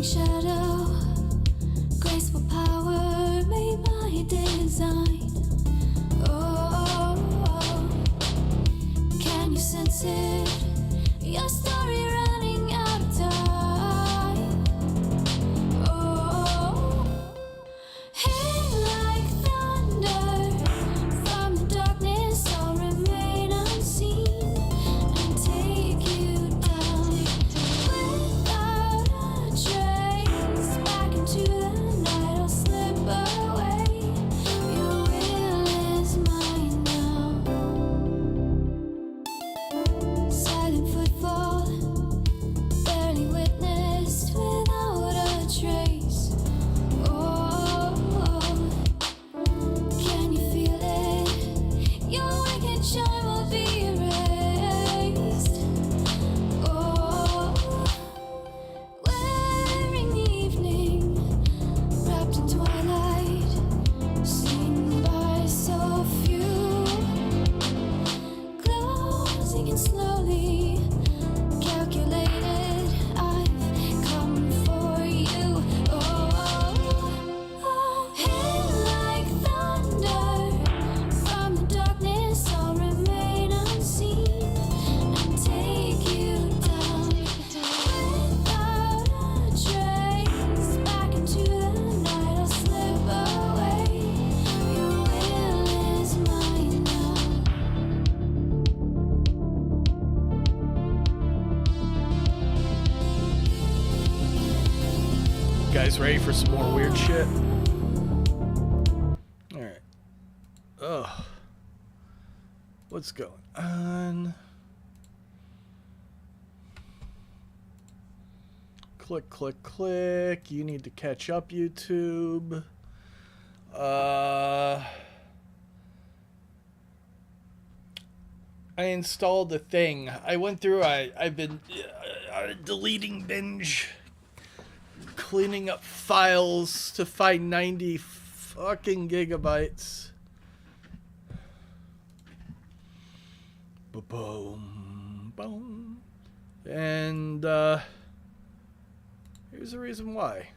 Dancing shadow, graceful power made by design. Oh, can you sense it? Your story running out of time. Oh, hit like thunder from the darkness, I'll remain unseen and take you down without a trace. Back into the night, I'll slip away. Your will is mine now. Silent footfall, barely witnessed without a trace. Oh, can you feel it? Your wicked shine will be erased. Oh, wearing the evening, wrapped in twilight, seen by so few. Closing in slowly, calculated, I've come for you. Oh, hit like thunder from the darkness, I'll remain unseen and take you down without a trace. Back into the night, I'll slip away. Your will is mine now. Guys ready for some more weird shit? Alright. Ugh. What's going on? Click, click, click. You need to catch up, YouTube. I installed the thing. I went through, I've been deleting binge, cleaning up files to find 90 fucking gigabytes. Boom, boom. And here's the reason why.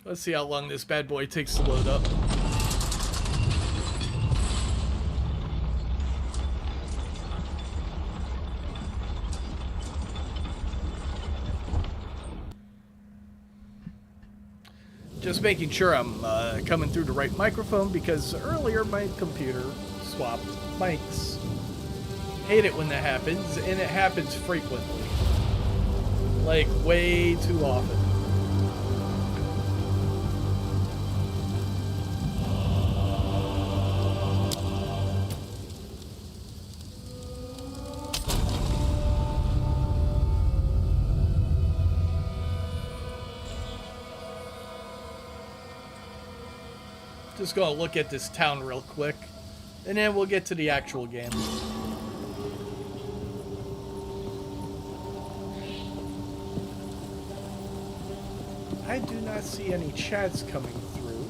Let's see how long this bad boy takes to load up. Just making sure I'm coming through the right microphone, because earlier my computer swapped mics. Hate it when that happens, and it happens frequently. Like, way too often. Just gonna look at this town real quick, and then we'll get to the actual game. I do not see any chats coming through.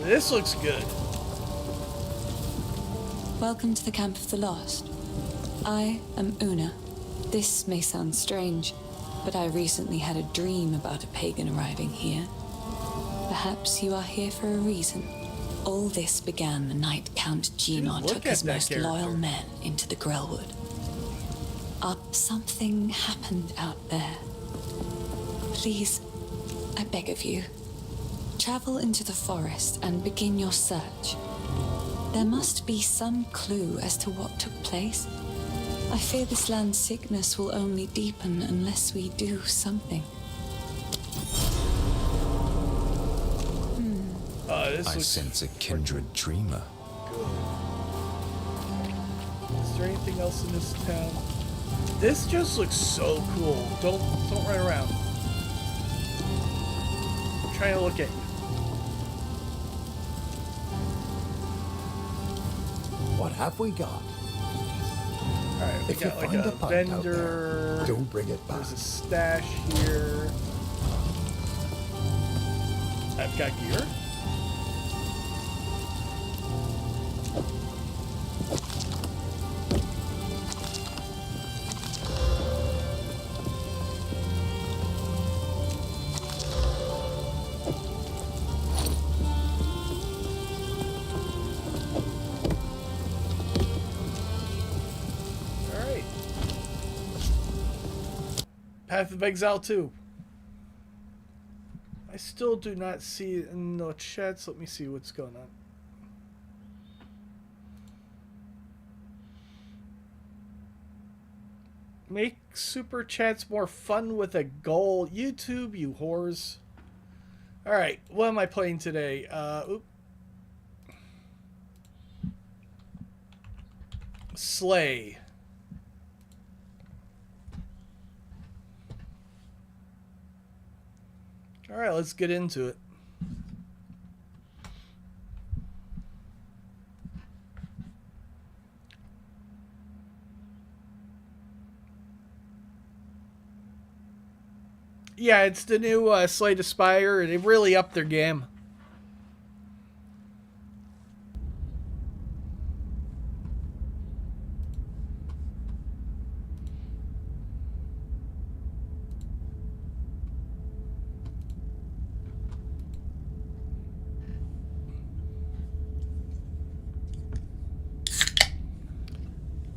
This looks good. Welcome to the Camp of the Lost. I am Una. This may sound strange, but I recently had a dream about a pagan arriving here. Perhaps you are here for a reason. All this began the night Count Genon Dude, took his most character. loyal men into the Grellwood. Something happened out there. Please, I beg of you, travel into the forest and begin your search. There must be some clue as to what took place. I fear this land's sickness will only deepen unless we do something. This I looks sense a kindred dreamer. good. Is there anything else in this town? This just looks so cool. Don't run around. I'm trying to look at you. What have we got? Alright, we If you got like find a a pint out vendor. there, don't bring it back. There's a stash here. I've got gear. Alright. Path of Exile 2. I still do not see it in the chats. Let me see what's going on. Make super chats more fun with a goal. YouTube, you whores. Alright, what am I playing today? Slay. Alright, let's get into it. Yeah, it's the new Slay the Spire, and they really upped their game.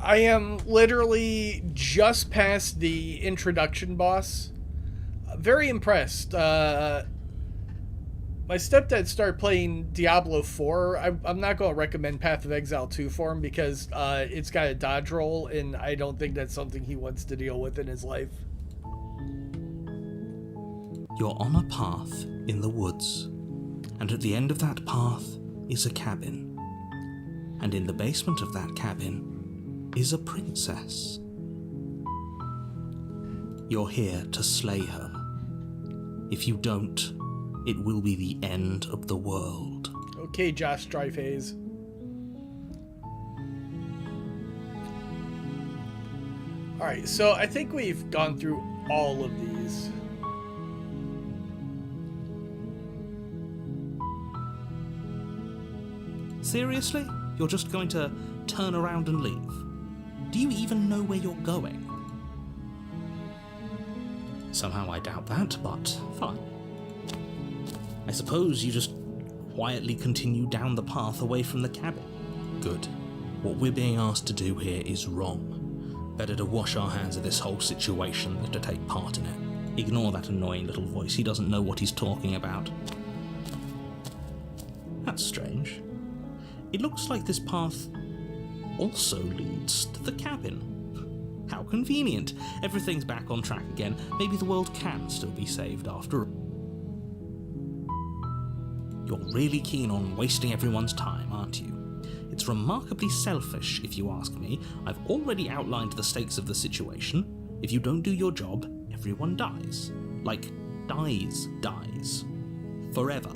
I am literally just past the introduction boss. Very impressed. My stepdad started playing Diablo 4. I'm not going to recommend Path of Exile 2 for him because it's got a dodge roll, and I don't think that's something he wants to deal with in his life. You're on a path in the woods, and at the end of that path is a cabin. And in the basement of that cabin is a princess. You're here to slay her. If you don't, it will be the end of the world. Okay, Josh Dreyfus. Alright, so I think we've gone through all of these. Seriously? You're just going to turn around and leave? Do you even know where you're going? Somehow I doubt that, but fine. I suppose you just quietly continue down the path away from the cabin. Good. What we're being asked to do here is wrong. Better to wash our hands of this whole situation than to take part in it. Ignore that annoying little voice. He doesn't know what he's talking about. That's strange. It looks like this path also leads to the cabin. How convenient. Everything's back on track again. Maybe the world can still be saved after all. You're really keen on wasting everyone's time, aren't you? It's remarkably selfish, if you ask me. I've already outlined the stakes of the situation. If you don't do your job, everyone dies. Like, dies. Forever.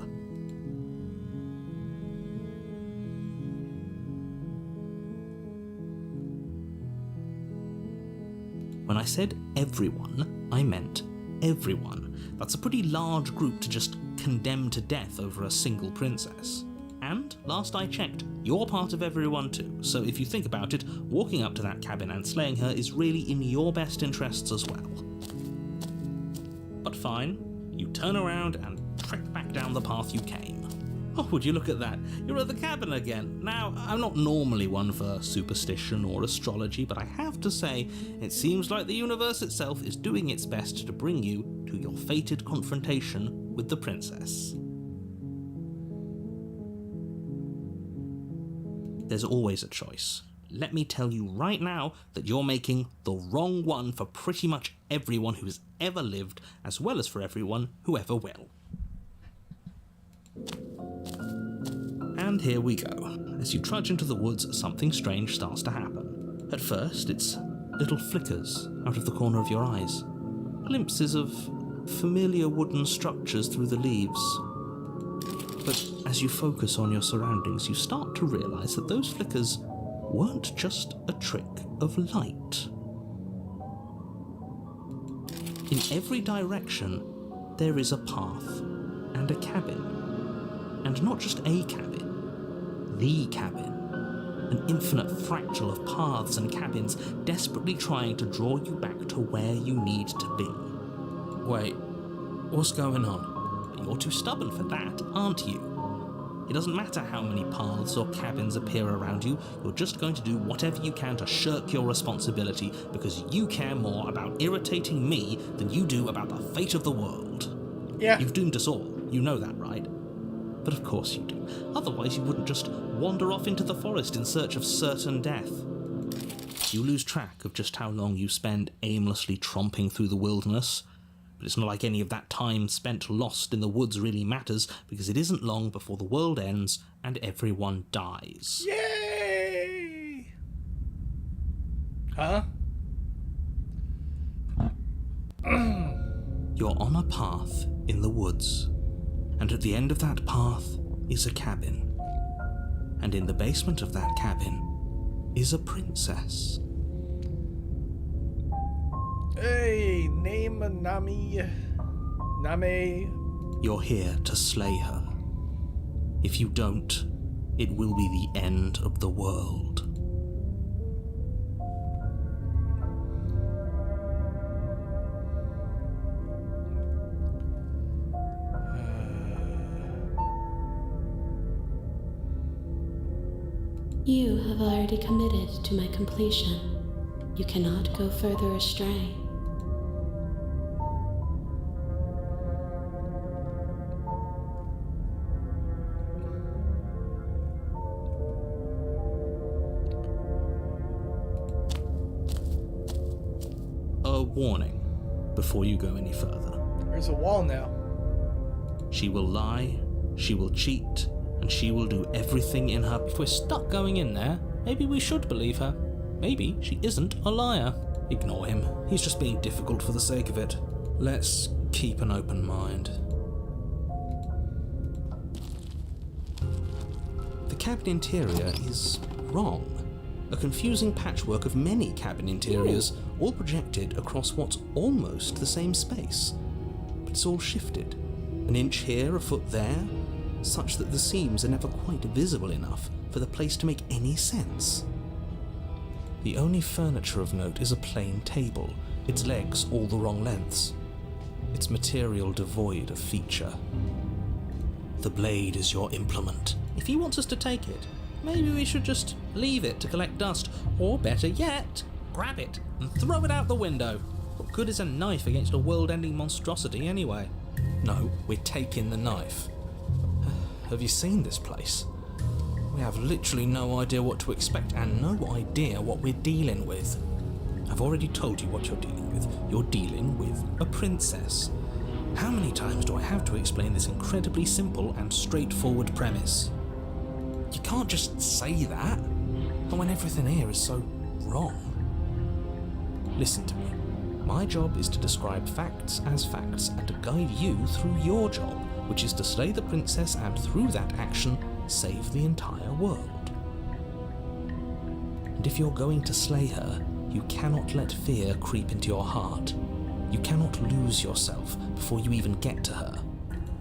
When I said everyone, I meant everyone. That's a pretty large group to just condemn to death over a single princess. And, last I checked, you're part of everyone too, so if you think about it, walking up to that cabin and slaying her is really in your best interests as well. But fine, you turn around and trek back down the path you came. Oh, would you look at that? You're at the cabin again. Now, I'm not normally one for superstition or astrology, but I have to say, it seems like the universe itself is doing its best to bring you to your fated confrontation with the princess. There's always a choice. Let me tell you right now that you're making the wrong one for pretty much everyone who's ever lived, as well as for everyone who ever will. And here we go. As you trudge into the woods, something strange starts to happen. At first, it's little flickers out of the corner of your eyes. Glimpses of familiar wooden structures through the leaves. But as you focus on your surroundings, you start to realize that those flickers weren't just a trick. of light. In every direction, there is a path and a cabin. And not just a cabin, the cabin. An infinite fractal of paths and cabins desperately trying to draw you back to where you need to be. Wait, what's going on? You're too stubborn for that, aren't you? It doesn't matter how many paths or cabins appear around you, you're just going to do whatever you can to shirk your responsibility because you care more about irritating me than you do about the fate of the world. Yeah. You've doomed us all, you know that, right? But of course you do. Otherwise you wouldn't just wander off into the forest in search of certain death. You lose track of just how long you spend aimlessly tromping through the wilderness. But it's not like any of that time spent lost in the woods really matters, because it isn't long before the world ends and everyone dies. Yay! Huh? You're on a path in the woods, and at the end of that path is a cabin. And in the basement of that cabin is a princess. Hey, name Name. You're here to slay her. If you don't, it will be the end of the world. You have already committed to my completion. You cannot go further astray. A warning before you go any further. There's a wall now. She will lie, she will cheat, and she will do everything in her... If we're stuck going in there, maybe we should believe her. Maybe she isn't a liar. Ignore him. He's just being difficult for the sake of it. Let's keep an open mind. The cabin interior is wrong. A confusing patchwork of many cabin interiors, all projected across what's almost the same space. But it's all shifted. An inch here, a foot there, such that the seams are never quite visible enough for the place to make any sense. The only furniture of note is a plain table, its legs all the wrong lengths, its material devoid of feature. The blade is your implement. If he wants us to take it, maybe we should just leave it to collect dust, or better yet, grab it and throw it out the window. What good is a knife against a world-ending monstrosity anyway? No, we're taking the knife. Have you seen this place? We have literally no idea what to expect and no idea what we're dealing with. I've already told you what you're dealing with. You're dealing with a princess. How many times do I have to explain this incredibly simple and straightforward premise? You can't just say that, but when everything here is so wrong. Listen to me. My job is to describe facts as facts and to guide you through your job, which is to slay the princess and through that action, save the entire world. And if you're going to slay her, you cannot let fear creep into your heart. You cannot lose yourself before you even get to her.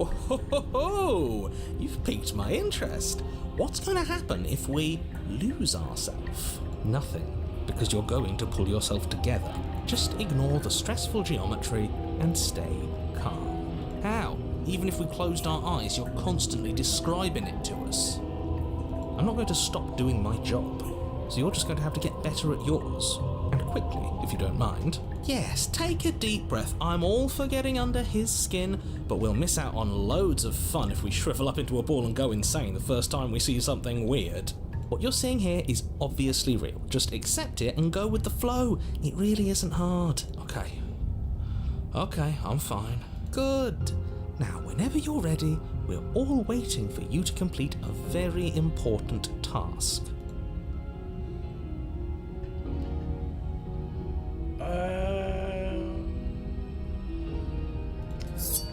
Oh, ho, ho, ho. You've piqued my interest. What's going to happen if we lose ourselves? Nothing, because you're going to pull yourself together. Just ignore the stressful geometry and stay calm. How? Even if we closed our eyes, you're constantly describing it to us. I'm not going to stop doing my job, so you're just going to have to get better at yours. And quickly, if you don't mind. Yes, take a deep breath. I'm all for getting under his skin, but we'll miss out on loads of fun if we shrivel up into a ball and go insane the first time we see something weird. What you're seeing here is obviously real. Just accept it and go with the flow. It really isn't hard. Okay, I'm fine. Good. Now, whenever you're ready, we're all waiting for you to complete a very important task.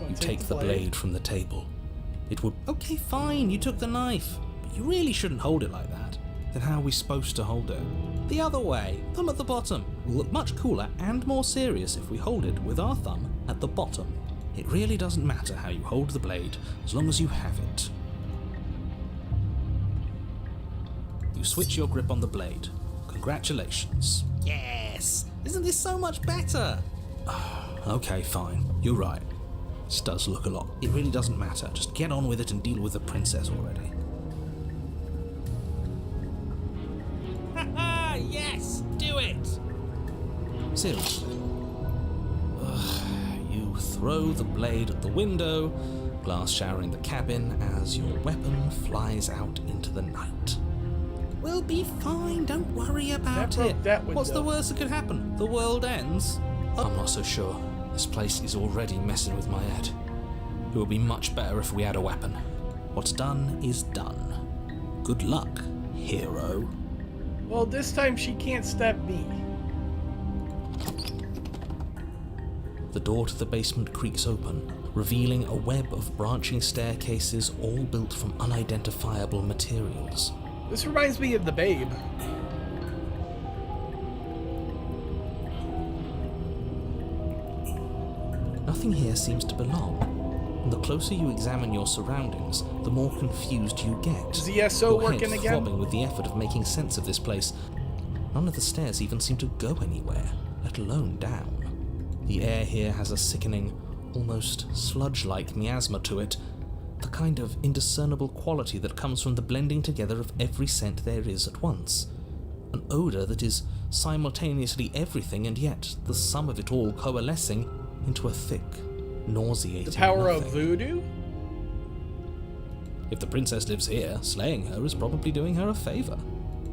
You take the blade from the table. It would... Okay, fine, you took the knife. But you really shouldn't hold it like that. Then how are we supposed to hold it? The other way, thumb at the bottom. Will look much cooler and more serious if we hold it with our thumb at the bottom. It really doesn't matter how you hold the blade, as long as you have it. You switch your grip on the blade. Congratulations. Yes! Isn't this so much better? Okay, fine. You're right. This does look a lot. It really doesn't matter. Just get on with it and deal with the princess already. Haha! Yes! Do it! Seriously. You throw the blade at the window, glass showering the cabin as your weapon flies out into the night. We'll be fine, don't worry about broke it. that window. What's the worst that could happen? The world ends? I'm not so sure. This place is already messing with my head. It would be much better if we had a weapon. What's done is done. Good luck, hero. Well, this time she can't stab me. The door to the basement creaks open, revealing a web of branching staircases all built from unidentifiable materials. This reminds me of the Babe. Nothing here seems to belong, and the closer you examine your surroundings, the more confused you get. Is the SO your working head again? throbbing with the effort of making sense of this place. None of the stairs even seem to go anywhere, let alone down. The air here has a sickening, almost sludge-like miasma to it, the kind of indiscernible quality that comes from the blending together of every scent there is at once. An odour that is simultaneously everything and yet the sum of it all coalescing into a thick, nauseating The power of nothing. voodoo? If the princess lives here, slaying her is probably doing her a favour.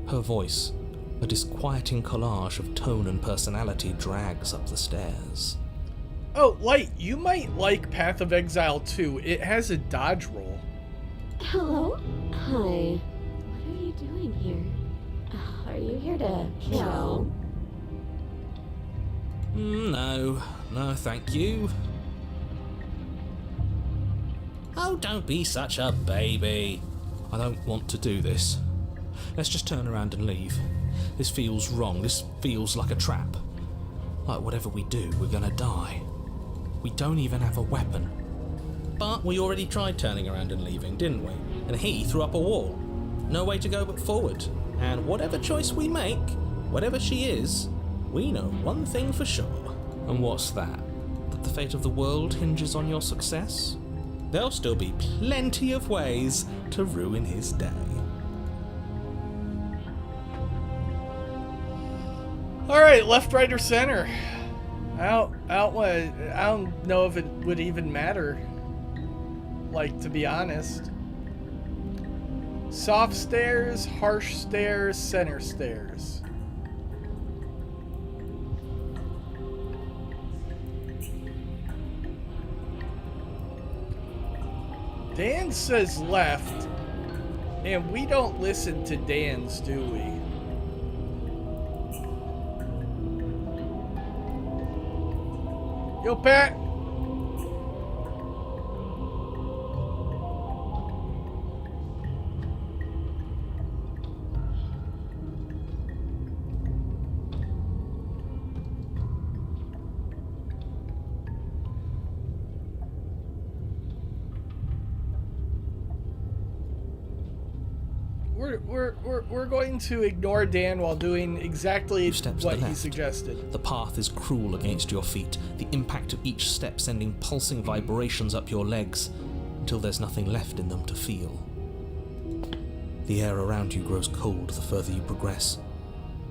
Her voice, a disquieting collage of tone and personality, drags up the stairs. Oh, Light, you might like Path of Exile 2. It has a dodge roll. Hello? Hi. What are you doing here? Are you here to kill? No, thank you. Oh, don't be such a baby. I don't want to do this. Let's just turn around and leave. This feels wrong. This feels like a trap. Like whatever we do, we're gonna die. We don't even have a weapon. But we already tried turning around and leaving, didn't we? And he threw up a wall. No way to go but forward. And whatever choice we make, whatever she is, we know one thing for sure. And what's that? That the fate of the world hinges on your success? There'll still be plenty of ways to ruin his day. Alright, left, right, or center? I don't know if it would even matter. Like, to be honest. Soft stairs, harsh stairs, center stairs. Dan says left, and we don't listen to Dan's, do we? Yo, Pat. We're going to ignore Dan while doing exactly Steps to what the he left. suggested. The path is cruel against your feet, the impact of each step sending pulsing vibrations up your legs, until there's nothing left in them to feel. The air around you grows cold the further you progress.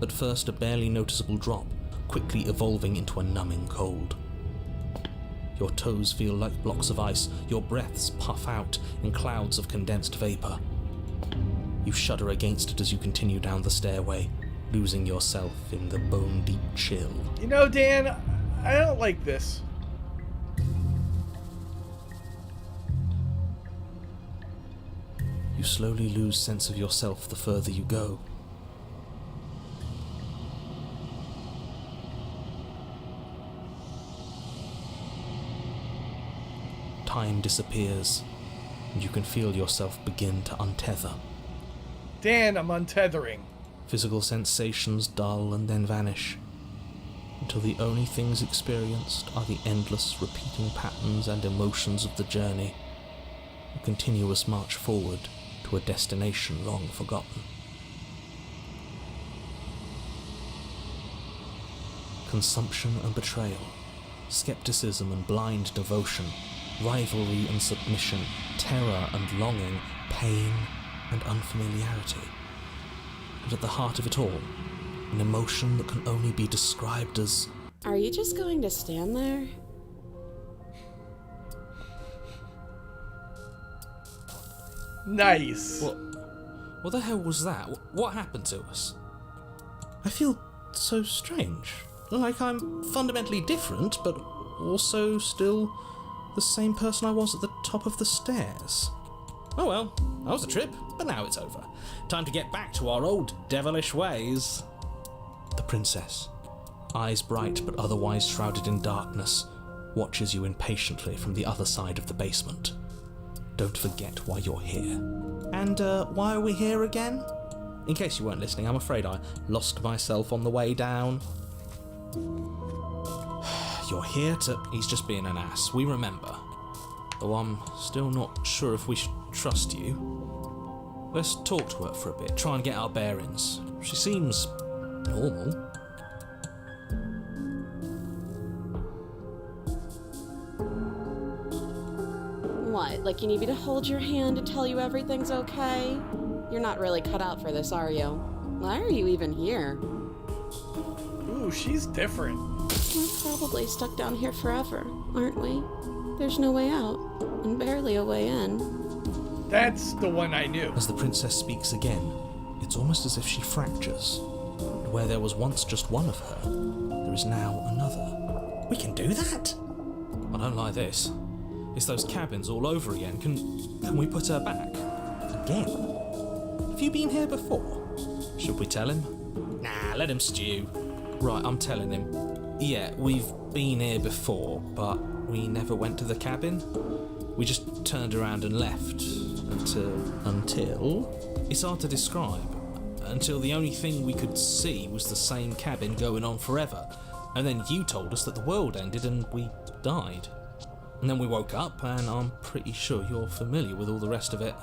At first a barely noticeable drop, quickly evolving into a numbing cold. Your toes feel like blocks of ice, your breaths puff out in clouds of condensed vapor. You shudder against it as you continue down the stairway, losing yourself in the bone-deep chill. You know, Dan, I don't like this. You slowly lose sense of yourself the further you go. Time disappears, and you can feel yourself begin to untether. Dan, I'm untethering. Physical sensations dull and then vanish, until the only things experienced are the endless repeating patterns and emotions of the journey, a continuous march forward to a destination long forgotten. Consumption and betrayal, skepticism and blind devotion, rivalry and submission, terror and longing, pain and unfamiliarity. And at the heart of it all, an emotion that can only be described as... Are you just going to stand there? Nice. What the hell was that? What happened to us? I feel so strange. Like I'm fundamentally different, but also still the same person I was at the top of the stairs. Oh well, that was a trip, but now it's over. Time to get back to our old devilish ways. The princess, eyes bright but otherwise shrouded in darkness, watches you impatiently from the other side of the basement. Don't forget why you're here. And why are we here again? In case you weren't listening, I'm afraid I lost myself on the way down. You're here to... He's just being an ass, we remember. Though I'm still not sure if we should trust you. Let's talk to her for a bit, try and get our bearings. She seems normal. What, like you need me to hold your hand to tell you everything's okay? You're not really cut out for this, are you? Why are you even here? Ooh, she's different. We're probably stuck down here forever, aren't we? There's no way out, and barely a way in. That's the one I knew. As the princess speaks again, it's almost as if she fractures. And where there was once just one of her, there is now another. We can do that? I don't like this. It's those cabins all over again. Can we put her back? Again? Have you been here before? Should we tell him? Nah, let him stew. Right, I'm telling him. Yeah, we've been here before, but we never went to the cabin. We just turned around and left. Until... It's hard to describe. Until the only thing we could see was the same cabin going on forever. And then you told us that the world ended and we died. And then we woke up, and I'm pretty sure you're familiar with all the rest of it.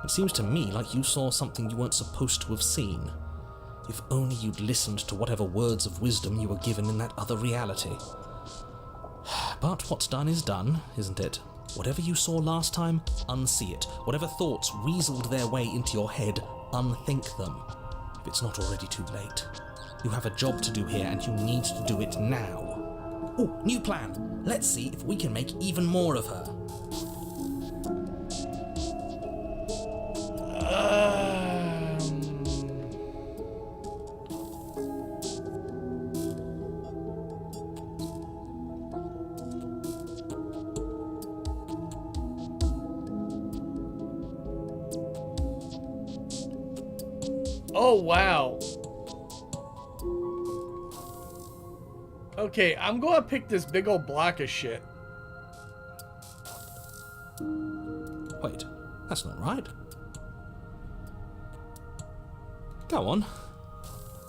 It seems to me like you saw something you weren't supposed to have seen. If only you'd listened to whatever words of wisdom you were given in that other reality. But what's done is done, isn't it? Whatever you saw last time, unsee it. Whatever thoughts weaseled their way into your head, unthink them. If it's not already too late. You have a job to do here, and you need to do it now. Oh, new plan. Let's see if we can make even more of her. Oh, wow. Okay, I'm gonna pick this big old block of shit. Wait, that's not right. Go on.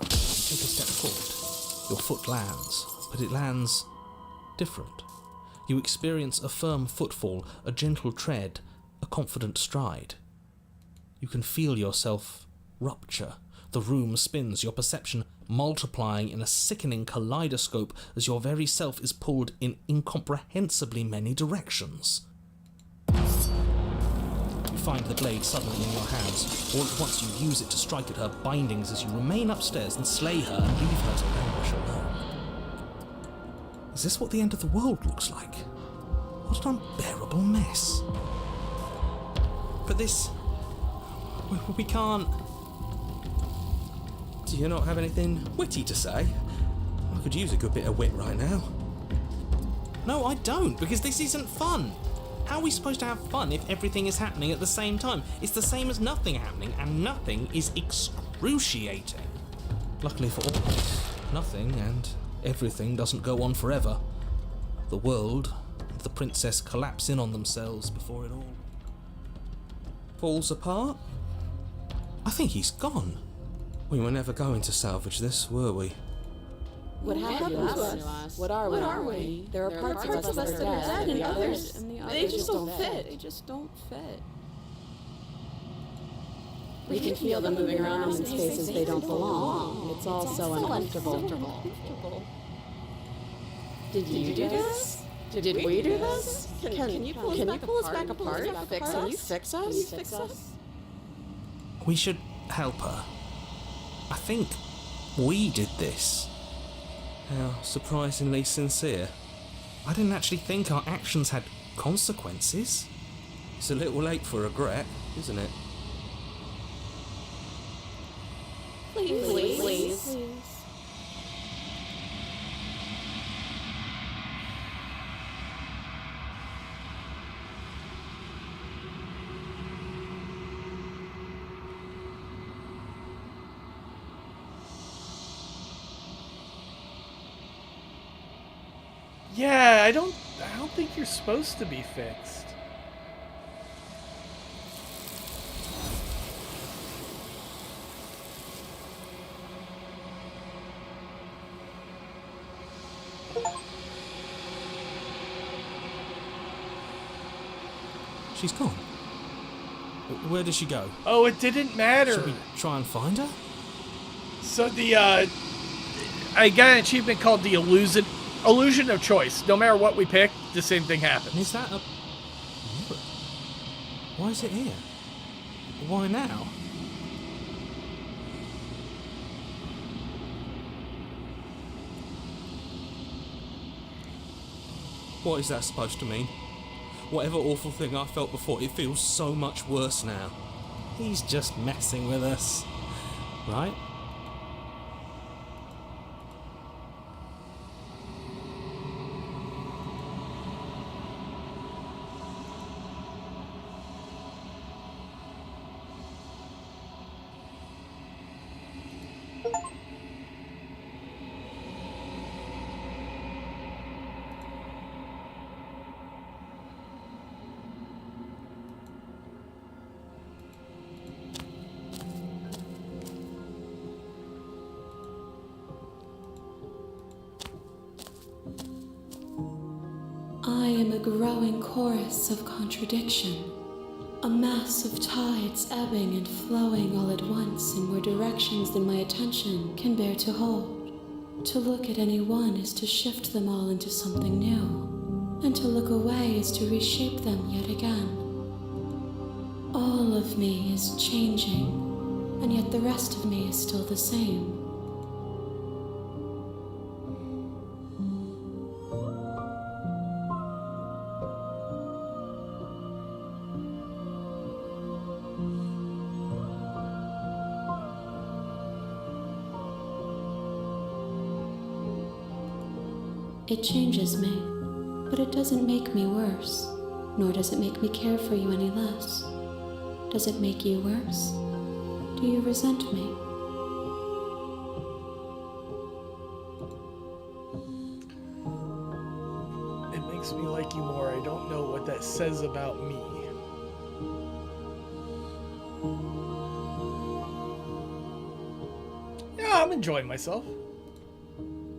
Take a step forward. Your foot lands, but it lands different. You experience a firm footfall, a gentle tread, a confident stride. You can feel yourself rupture. The room spins, your perception multiplying in a sickening kaleidoscope as your very self is pulled in incomprehensibly many directions. You find the blade suddenly in your hands. All at once you use it to strike at her bindings as you remain upstairs and slay her and leave her to languish alone. Is this what the end of the world looks like? What an unbearable mess. But this... we can't... Do you not have anything witty to say? I could use a good bit of wit right now. No, I don't, because this isn't fun. How are we supposed to have fun if everything is happening at the same time? It's the same as nothing happening, and nothing is excruciating. Luckily for all of us, nothing and everything doesn't go on forever. The world and the princess collapse in on themselves before it all falls apart. I think he's gone. We were never going to salvage this, were we? What happened to us? What are we? There are parts of us that are dead, and the others just don't fit. They just don't fit. We can feel them moving around in spaces they don't belong. It's all so uncomfortable. Did you do this? Did we do this? Can you pull us back apart? Can you fix us? We should help her. I think we did this. How surprisingly sincere. I didn't actually think our actions had consequences. It's a little late for regret, isn't it? Please. Yeah, I don't think you're supposed to be fixed. She's gone. Where did she go? Oh, it didn't matter. Should we try and find her? So I got an achievement called the illusion of choice. No matter what we pick, the same thing happens. Is that a... Why is it here? Why now? What is that supposed to mean? Whatever awful thing I felt before, it feels so much worse now. He's just messing with us, right? I am a growing chorus of contradiction, a mass of tides ebbing and flowing all at once in more directions than my attention can bear to hold. To look at any one is to shift them all into something new, and to look away is to reshape them yet again. All of me is changing, and yet the rest of me is still the same. It changes me, but it doesn't make me worse, nor does it make me care for you any less. Does it make you worse? Do you resent me? It makes me like you more. I don't know what that says about me. Yeah, I'm enjoying myself.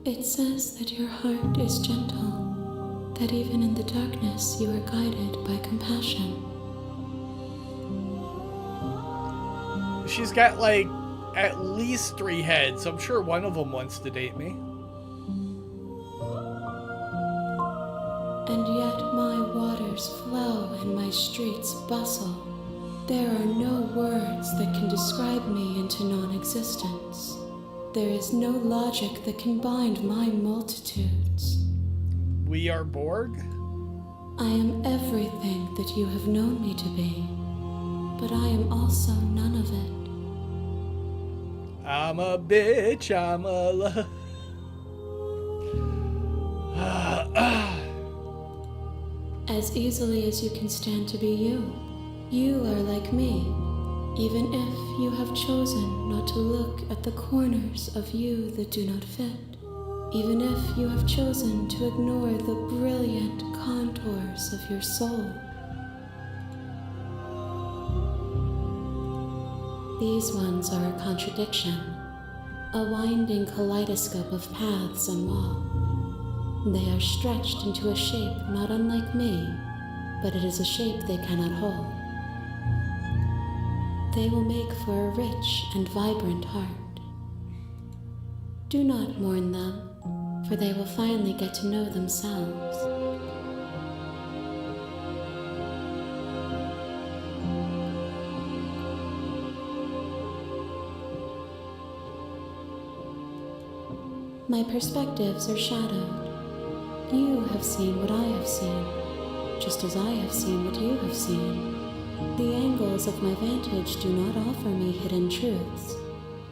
It says that your heart is gentle, that even in the darkness you are guided by compassion. She's got like at least 3 heads. I'm sure one of them wants to date me. And yet my waters flow and my streets bustle. There are no words that can describe me into non-existence. There is no logic that can bind my multitudes. We are Borg? I am everything that you have known me to be, but I am also none of it. I'm a bitch, I'm a As easily as you can stand to be you. You are like me, even if you have chosen not to look at the corners of you that do not fit. Even if you have chosen to ignore the brilliant contours of your soul. These ones are a contradiction, a winding kaleidoscope of paths and wall. They are stretched into a shape not unlike me, but it is a shape they cannot hold. They will make for a rich and vibrant heart. Do not mourn them, for they will finally get to know themselves. My perspectives are shadowed. You have seen what I have seen, just as I have seen what you have seen. The angles of my vantage do not offer me hidden truths,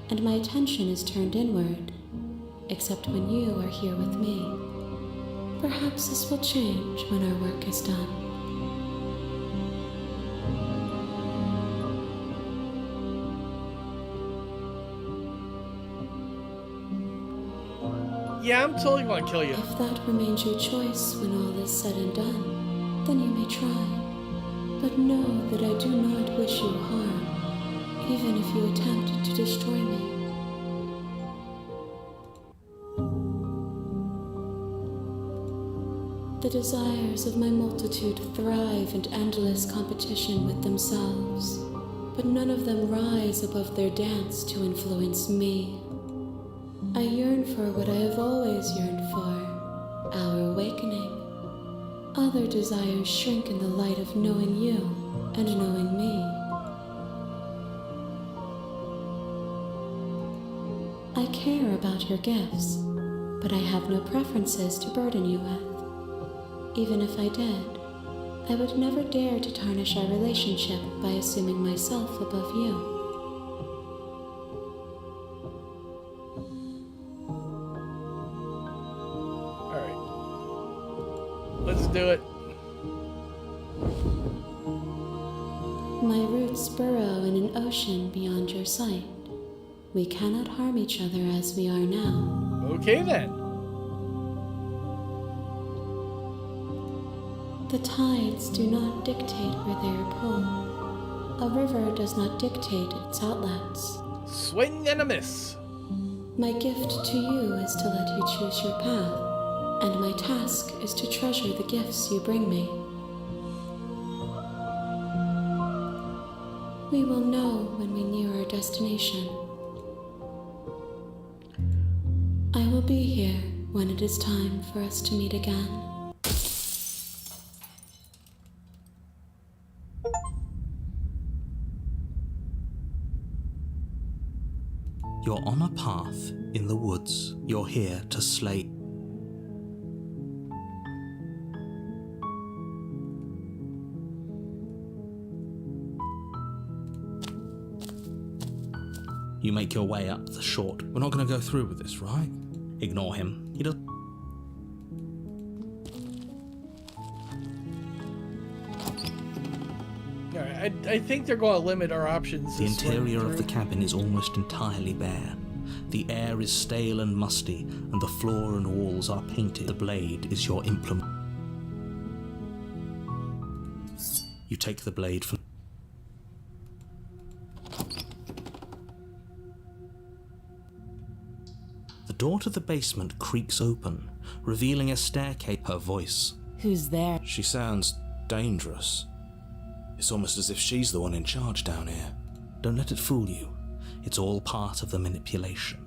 and my attention is turned inward, except when you are here with me. Perhaps this will change when our work is done. Yeah, I'm totally gonna kill you. If that remains your choice when all is said and done, then you may try. But know that I do not wish you harm, even if you attempt to destroy me. The desires of my multitude thrive in endless competition with themselves, but none of them rise above their dance to influence me. I yearn for what I have always yearned for, our awakening. Other desires shrink in the light of knowing you and knowing me. I care about your gifts, but I have no preferences to burden you with. Even if I did, I would never dare to tarnish our relationship by assuming myself above you. Let's do it. My roots burrow in an ocean beyond your sight. We cannot harm each other as we are now. Okay then. The tides do not dictate where they are pulled. A river does not dictate its outlets. Swing and a miss. My gift to you is to let you choose your path, and my task is to treasure the gifts you bring me. We will know when we near our destination. I will be here when it is time for us to meet again. You're on a path in the woods. You're here to slay. You make your way up the short. We're not going to go through with this, right? Ignore him. He does. Alright, I think they're going to limit our options. The this way interior of the through. cabin is almost entirely bare. The air is stale and musty, and the floor and walls are painted. The blade is your implement. You take the blade from... The door to the basement creaks open, revealing a staircase. Her voice. Who's there? She sounds dangerous. It's almost as if she's the one in charge down here. Don't let it fool you. It's all part of the manipulation.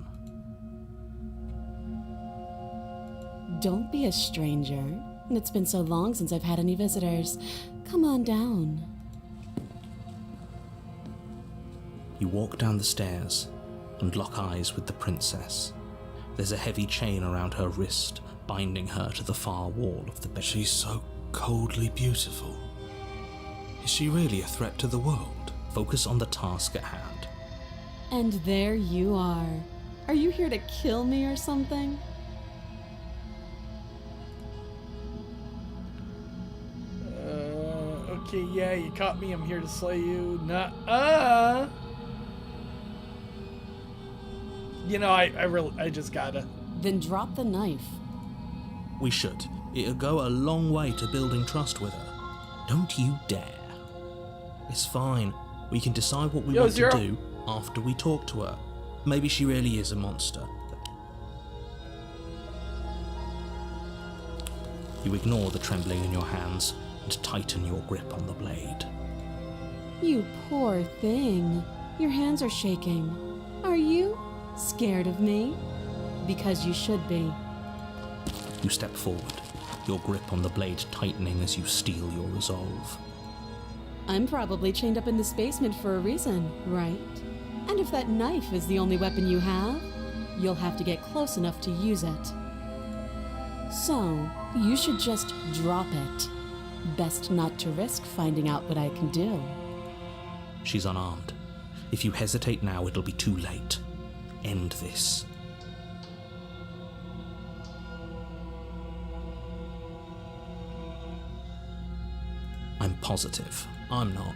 Don't be a stranger. It's been so long since I've had any visitors. Come on down. You walk down the stairs and lock eyes with the princess. There's a heavy chain around her wrist, binding her to the far wall of the bed. She's so coldly beautiful. Is she really a threat to the world? Focus on the task at hand. And there you are. Are you here to kill me or something? Okay, yeah, you caught me. I'm here to slay you. You know, I just gotta. Then drop the knife. We should. It'll go a long way to building trust with her. Don't you dare. It's fine. We can decide what we want Zero. to do after we talk to her. Maybe she really is a monster. You ignore the trembling in your hands and tighten your grip on the blade. You poor thing. Your hands are shaking. Are you scared of me? Because you should be. You step forward, your grip on the blade tightening as you steel your resolve. I'm probably chained up in this basement for a reason, right? And if that knife is the only weapon you have, you'll have to get close enough to use it. So, you should just drop it. Best not to risk finding out what I can do. She's unarmed. If you hesitate now, it'll be too late. End this. I'm positive. I'm not.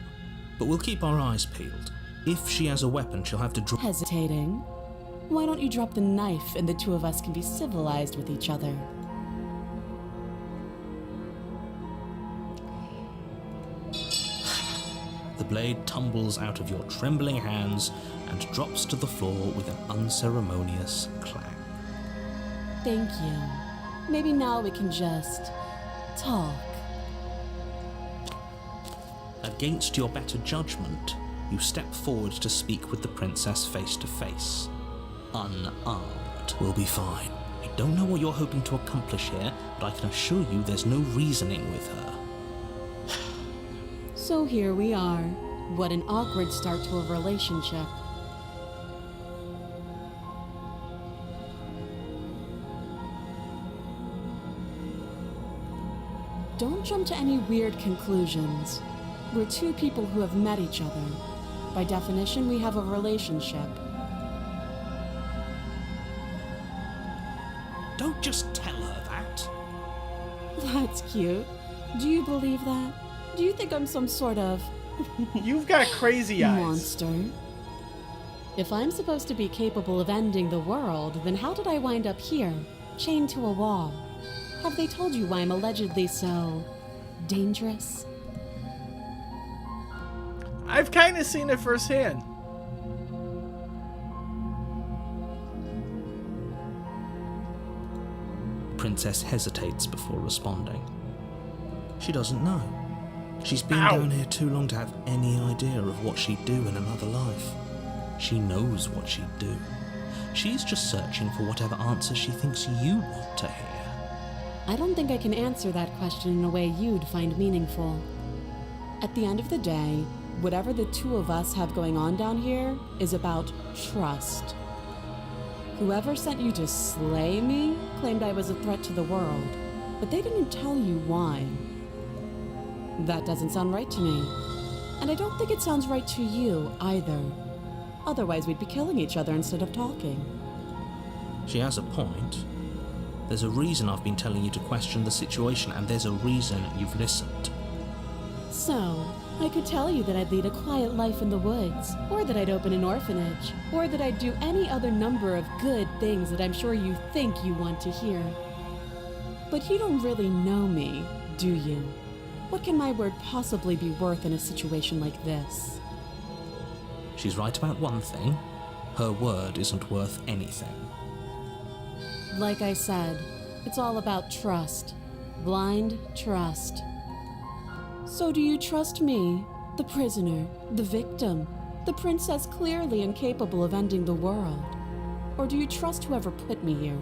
But we'll keep our eyes peeled. If she has a weapon, she'll have to drop... Hesitating? Why don't you drop the knife and the two of us can be civilized with each other? The blade tumbles out of your trembling hands and drops to the floor with an unceremonious clang. Thank you. Maybe now we can just talk. Against your better judgment, you step forward to speak with the princess face to face. Unarmed. We'll be fine. I don't know what you're hoping to accomplish here, but I can assure you there's no reasoning with her. So here we are. What an awkward start to a relationship. Don't jump to any weird conclusions. We're two people who have met each other. By definition, we have a relationship. Don't just tell her that. That's cute. Do you believe that? Do you think I'm some sort of You've got crazy eyes. monster? If I'm supposed to be capable of ending the world, then how did I wind up here, chained to a wall? Have they told you why I'm allegedly so dangerous? I've kind of seen it firsthand. Princess hesitates before responding. She doesn't know. She's been Ow. down here too long to have any idea of what she'd do in another life. She knows what she'd do. She's just searching for whatever answer she thinks you want to hear. I don't think I can answer that question in a way you'd find meaningful. At the end of the day, whatever the two of us have going on down here is about trust. Whoever sent you to slay me claimed I was a threat to the world, but they didn't tell you why. That doesn't sound right to me. And I don't think it sounds right to you either. Otherwise, we'd be killing each other instead of talking. She has a point. There's a reason I've been telling you to question the situation, and there's a reason you've listened. So, I could tell you that I'd lead a quiet life in the woods, or that I'd open an orphanage, or that I'd do any other number of good things that I'm sure you think you want to hear. But you don't really know me, do you? What can my word possibly be worth in a situation like this? She's right about one thing. Her word isn't worth anything. Like I said, it's all about trust. Blind trust. So do you trust me, the prisoner, the victim, the princess clearly incapable of ending the world? Or do you trust whoever put me here?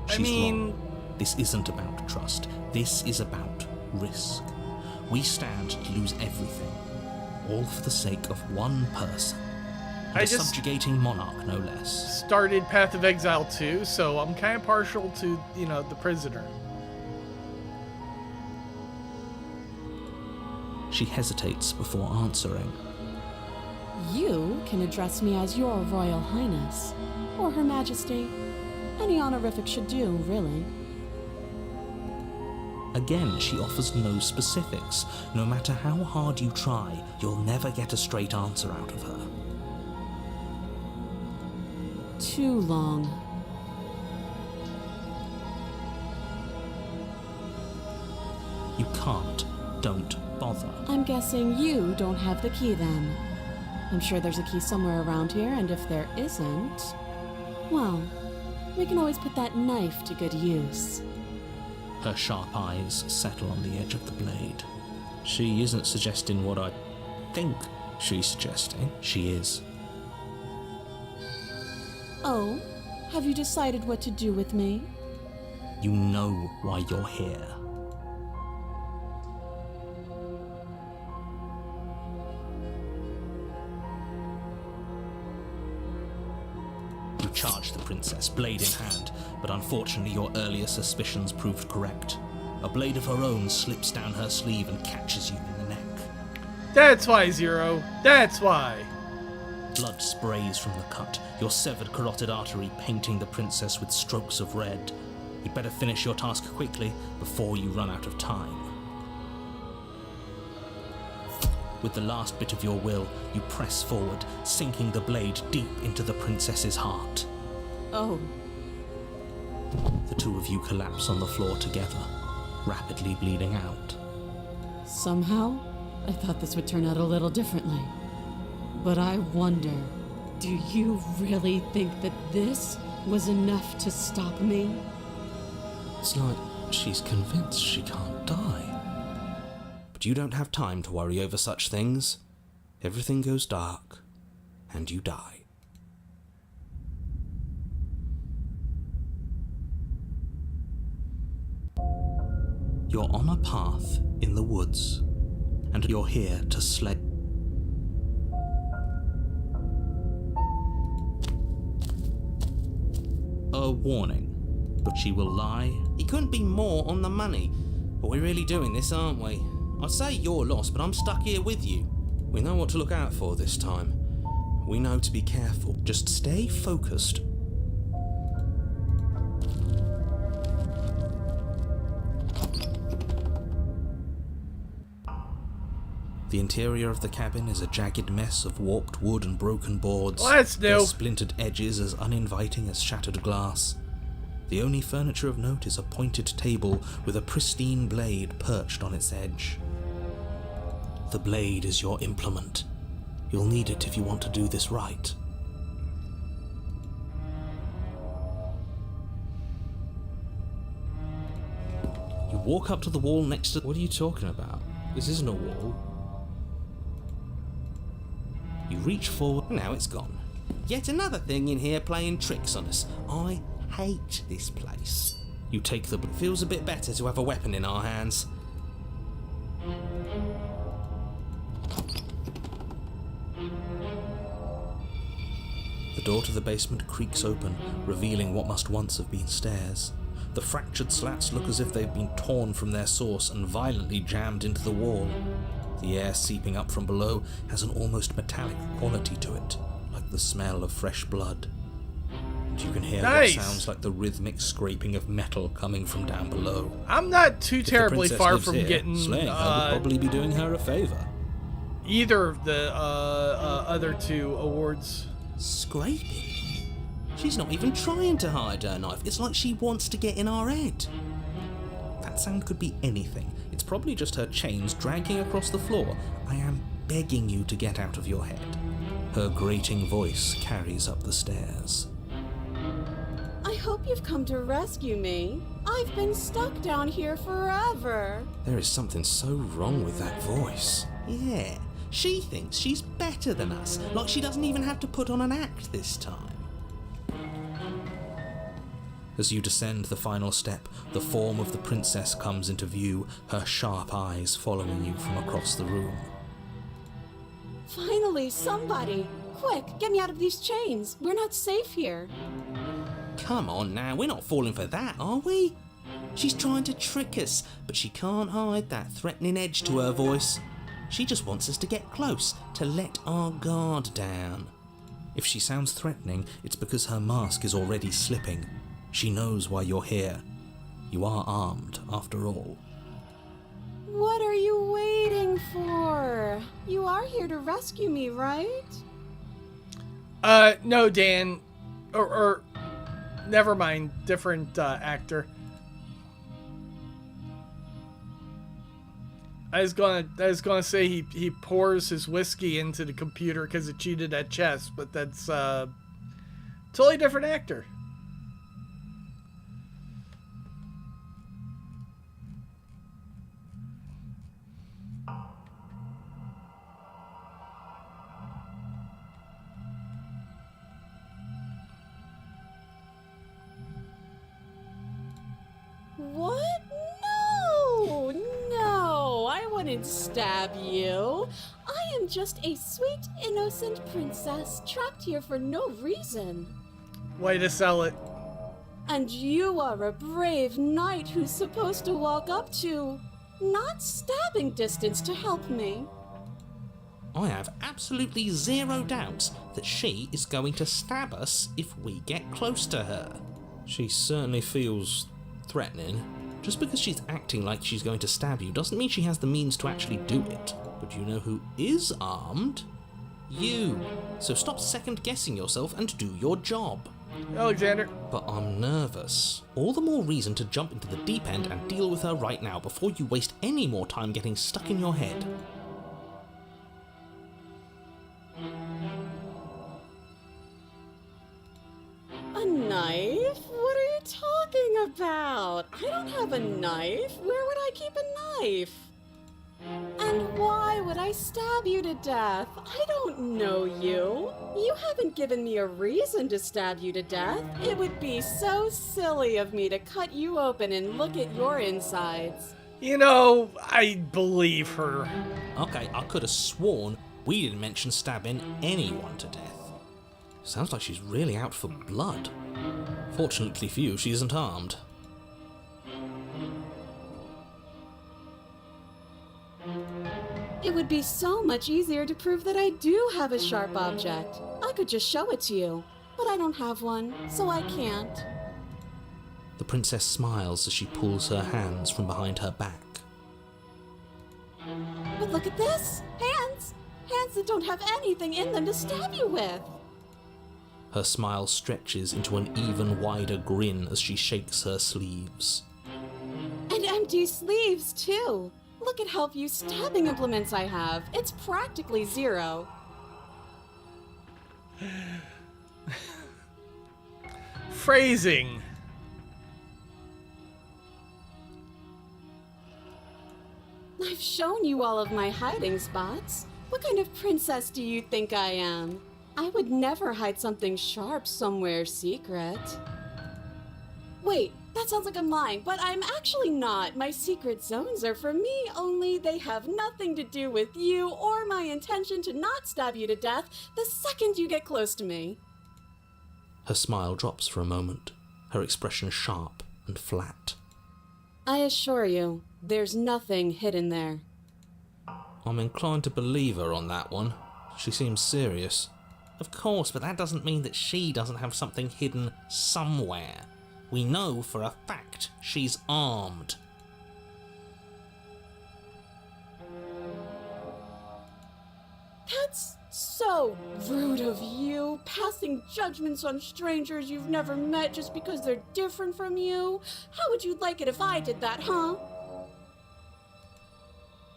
She's wrong. This isn't about trust. This is about risk. We stand to lose everything, all for the sake of one person. And I a just subjugating monarch, no less. started Path of Exile 2, so I'm kind of partial to, the prisoner. She hesitates before answering. You can address me as Your Royal Highness, or Her Majesty. Any honorific should do, really. Again, she offers no specifics. No matter how hard you try, you'll never get a straight answer out of her. Too long. You can't. Don't bother. I'm guessing you don't have the key then. I'm sure there's a key somewhere around here, and if there isn't, well, we can always put that knife to good use. Her sharp eyes settle on the edge of the blade. She isn't suggesting what I think she's suggesting. She is. Oh, have you decided what to do with me? You know why you're here. You charge the princess, blade in hand, but unfortunately your earlier suspicions proved correct. A blade of her own slips down her sleeve and catches you in the neck. That's why, Zero. That's why. Blood sprays from the cut, your severed carotid artery painting the princess with strokes of red. You'd better finish your task quickly before you run out of time. With the last bit of your will, you press forward, sinking the blade deep into the princess's heart. Oh. The two of you collapse on the floor together, rapidly bleeding out. Somehow, I thought this would turn out a little differently. But I wonder, do you really think that this was enough to stop me? It's like she's convinced she can't die. But you don't have time to worry over such things. Everything goes dark, and you die. You're on a path in the woods, and you're here to slay. A warning, but she will lie. He couldn't be more on the money. But we're really doing this, aren't we? I'd say you're lost, but I'm stuck here with you. We know what to look out for this time. We know to be careful. Just stay focused. The interior of the cabin is a jagged mess of warped wood and broken boards. Well, that's new. Their splintered edges as uninviting as shattered glass. The only furniture of note is a pointed table with a pristine blade perched on its edge. The blade is your implement. You'll need it if you want to do this right. You walk up to the wall next to... What are you talking about? This isn't a wall. You reach forward. Now it's gone. Yet another thing in here playing tricks on us. I hate this place. You take the... Feels a bit better to have a weapon in our hands. The door to the basement creaks open, revealing what must once have been stairs. The fractured slats look as if they've been torn from their source and violently jammed into the wall. The air seeping up from below has an almost metallic quality to it, like the smell of fresh blood. And you can hear Nice. what sounds like the rhythmic scraping of metal coming from down below. I'm not too If the terribly princess far lives from here, getting slaying her would probably be doing her a favor. either of the other two awards. Scraping? She's not even trying to hide her knife. It's like she wants to get in our head. That sound could be anything. It's probably just her chains dragging across the floor. I am begging you to get out of your head. Her grating voice carries up the stairs. I hope you've come to rescue me. I've been stuck down here forever. There is something so wrong with that voice. Yeah, she thinks she's better than us. Like she doesn't even have to put on an act this time. As you descend the final step, the form of the princess comes into view, her sharp eyes following you from across the room. Finally, somebody! Quick, get me out of these chains. We're not safe here. Come on now, we're not falling for that, are we? She's trying to trick us, but she can't hide that threatening edge to her voice. She just wants us to get close, to let our guard down. If she sounds threatening, it's because her mask is already slipping. She knows why you're here. You are armed, after all. What are you waiting for? You are here to rescue me, right? No, Dan. Or never mind. Different actor. I was gonna say he pours his whiskey into the computer because it cheated at chess, but that's totally different actor. What? No! No! I wouldn't stab you. I am just a sweet, innocent princess trapped here for no reason. Way to sell it. And you are a brave knight who's supposed to walk up to not stabbing distance to help me. I have absolutely zero doubts that she is going to stab us if we get close to her. She certainly feels threatening. Just because she's acting like she's going to stab you doesn't mean she has the means to actually do it. But you know who is armed? You. So stop second guessing yourself and do your job. Alexander. But I'm nervous. All the more reason to jump into the deep end and deal with her right now before you waste any more time getting stuck in your head. A knife? What are you talking about? I don't have a knife. Where would I keep a knife? And why would I stab you to death? I don't know you. You haven't given me a reason to stab you to death. It would be so silly of me to cut you open and look at your insides. You know, I believe her. Okay, I could have sworn we didn't mention stabbing anyone to death. Sounds like she's really out for blood. Fortunately for you, she isn't armed. It would be so much easier to prove that I do have a sharp object. I could just show it to you, but I don't have one, so I can't. The princess smiles as she pulls her hands from behind her back. But look at this! Hands! Hands that don't have anything in them to stab you with! Her smile stretches into an even wider grin as she shakes her sleeves. And empty sleeves, too! Look at how few stabbing implements I have. It's practically zero. Phrasing. I've shown you all of my hiding spots. What kind of princess do you think I am? I would never hide something sharp somewhere secret. Wait, that sounds like a mine, but I'm actually not. My secret zones are for me, only they have nothing to do with you or my intention to not stab you to death the second you get close to me. Her smile drops for a moment, her expression sharp and flat. I assure you, there's nothing hidden there. I'm inclined to believe her on that one. She seems serious. Of course, but that doesn't mean that she doesn't have something hidden somewhere. We know for a fact she's armed. That's so rude of you, passing judgments on strangers you've never met just because they're different from you. How would you like it if I did that, huh?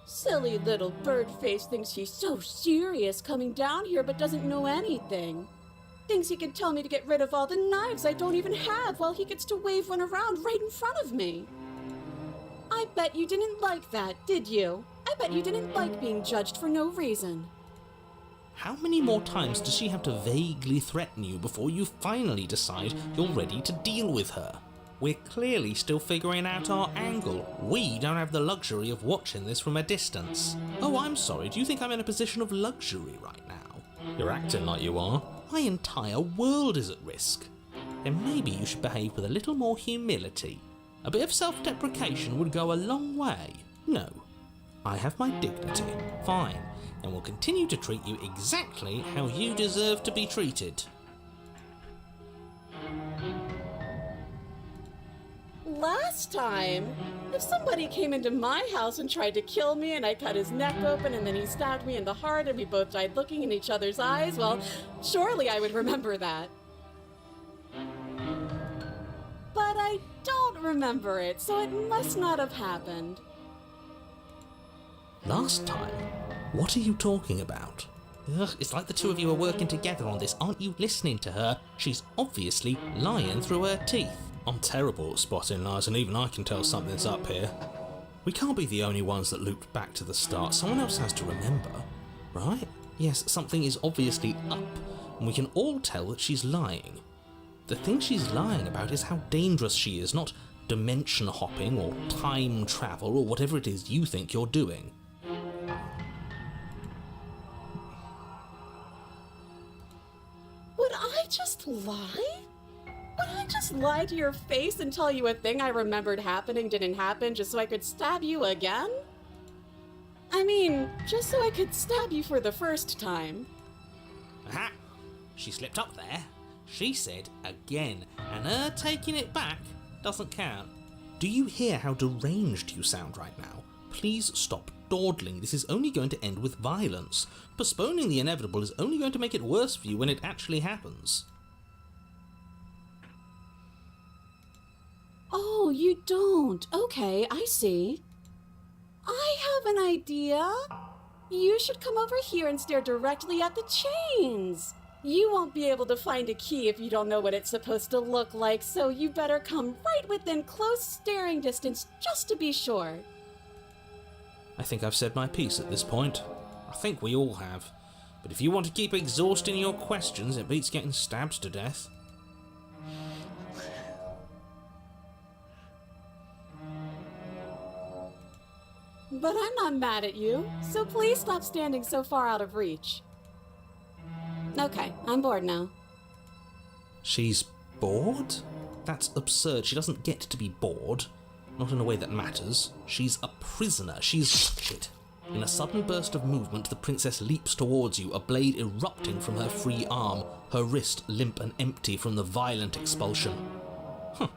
Silly little bird-face thinks he's so serious coming down here but doesn't know anything. Thinks he can tell me to get rid of all the knives I don't even have while he gets to wave one around right in front of me. I bet you didn't like that, did you? I bet you didn't like being judged for no reason. How many more times does she have to vaguely threaten you before you finally decide you're ready to deal with her? We're clearly still figuring out our angle. We don't have the luxury of watching this from a distance. Oh, I'm sorry, do you think I'm in a position of luxury right now? You're acting like you are. My entire world is at risk. Then maybe you should behave with a little more humility. A bit of self-deprecation would go a long way. No, I have my dignity. Fine, and will continue to treat you exactly how you deserve to be treated. Last time, if somebody came into my house and tried to kill me and I cut his neck open and then he stabbed me in the heart and we both died looking in each other's eyes, well, surely I would remember that. But I don't remember it, so it must not have happened. Last time? What are you talking about? Ugh, it's like the two of you are working together on this. Aren't you listening to her? She's obviously lying through her teeth. I'm terrible at spotting lies, and even I can tell something's up here. We can't be the only ones that looped back to the start. Someone else has to remember, right? Yes, something is obviously up, and we can all tell that she's lying. The thing she's lying about is how dangerous she is, not dimension hopping or time travel or whatever it is you think you're doing. Would I just lie? Would I just lie to your face and tell you a thing I remembered happening didn't happen just so I could stab you again? I mean, just so I could stab you for the first time. Aha! She slipped up there. She said again, and her taking it back doesn't count. Do you hear how deranged you sound right now? Please stop dawdling. This is only going to end with violence. Postponing the inevitable is only going to make it worse for you when it actually happens. Oh, you don't. Okay, I see. I have an idea. You should come over here and stare directly at the chains. You won't be able to find a key if you don't know what it's supposed to look like, so you better come right within close staring distance just to be sure. I think I've said my piece at this point. I think we all have. But if you want to keep exhausting your questions, it beats getting stabbed to death. But I'm not mad at you, so please stop standing so far out of reach. Okay, I'm bored now. She's bored? That's absurd. She doesn't get to be bored. Not in a way that matters. She's a prisoner. She's... Shit. In a sudden burst of movement, the princess leaps towards you, a blade erupting from her free arm, her wrist limp and empty from the violent expulsion. Huh.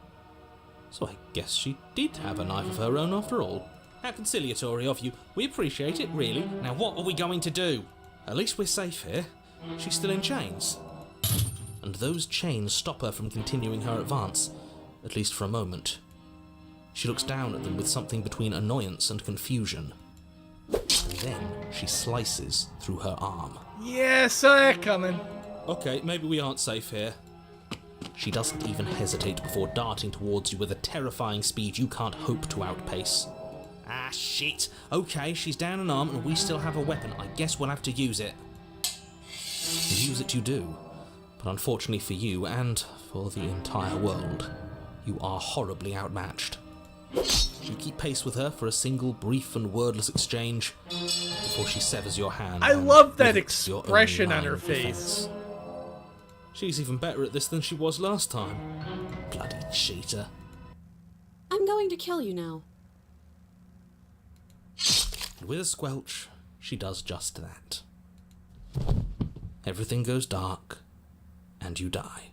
So I guess she did have a knife of her own after all. How conciliatory of you. We appreciate it, really. Now what are we going to do? At least we're safe here. She's still in chains. And those chains stop her from continuing her advance, at least for a moment. She looks down at them with something between annoyance and confusion. And then she slices through her arm. Yeah, saw that coming. Okay, maybe we aren't safe here. She doesn't even hesitate before darting towards you with a terrifying speed you can't hope to outpace. Ah, shit. Okay, she's down an arm and we still have a weapon. I guess we'll have to use it. And use it you do. But unfortunately for you, and for the entire world, you are horribly outmatched. You keep pace with her for a single brief and wordless exchange before she severs your hand. I love that with it your expression only on her line of face. defense. She's even better at this than she was last time. Bloody cheater. I'm going to kill you now. And with a squelch, she does just that. Everything goes dark, and you die.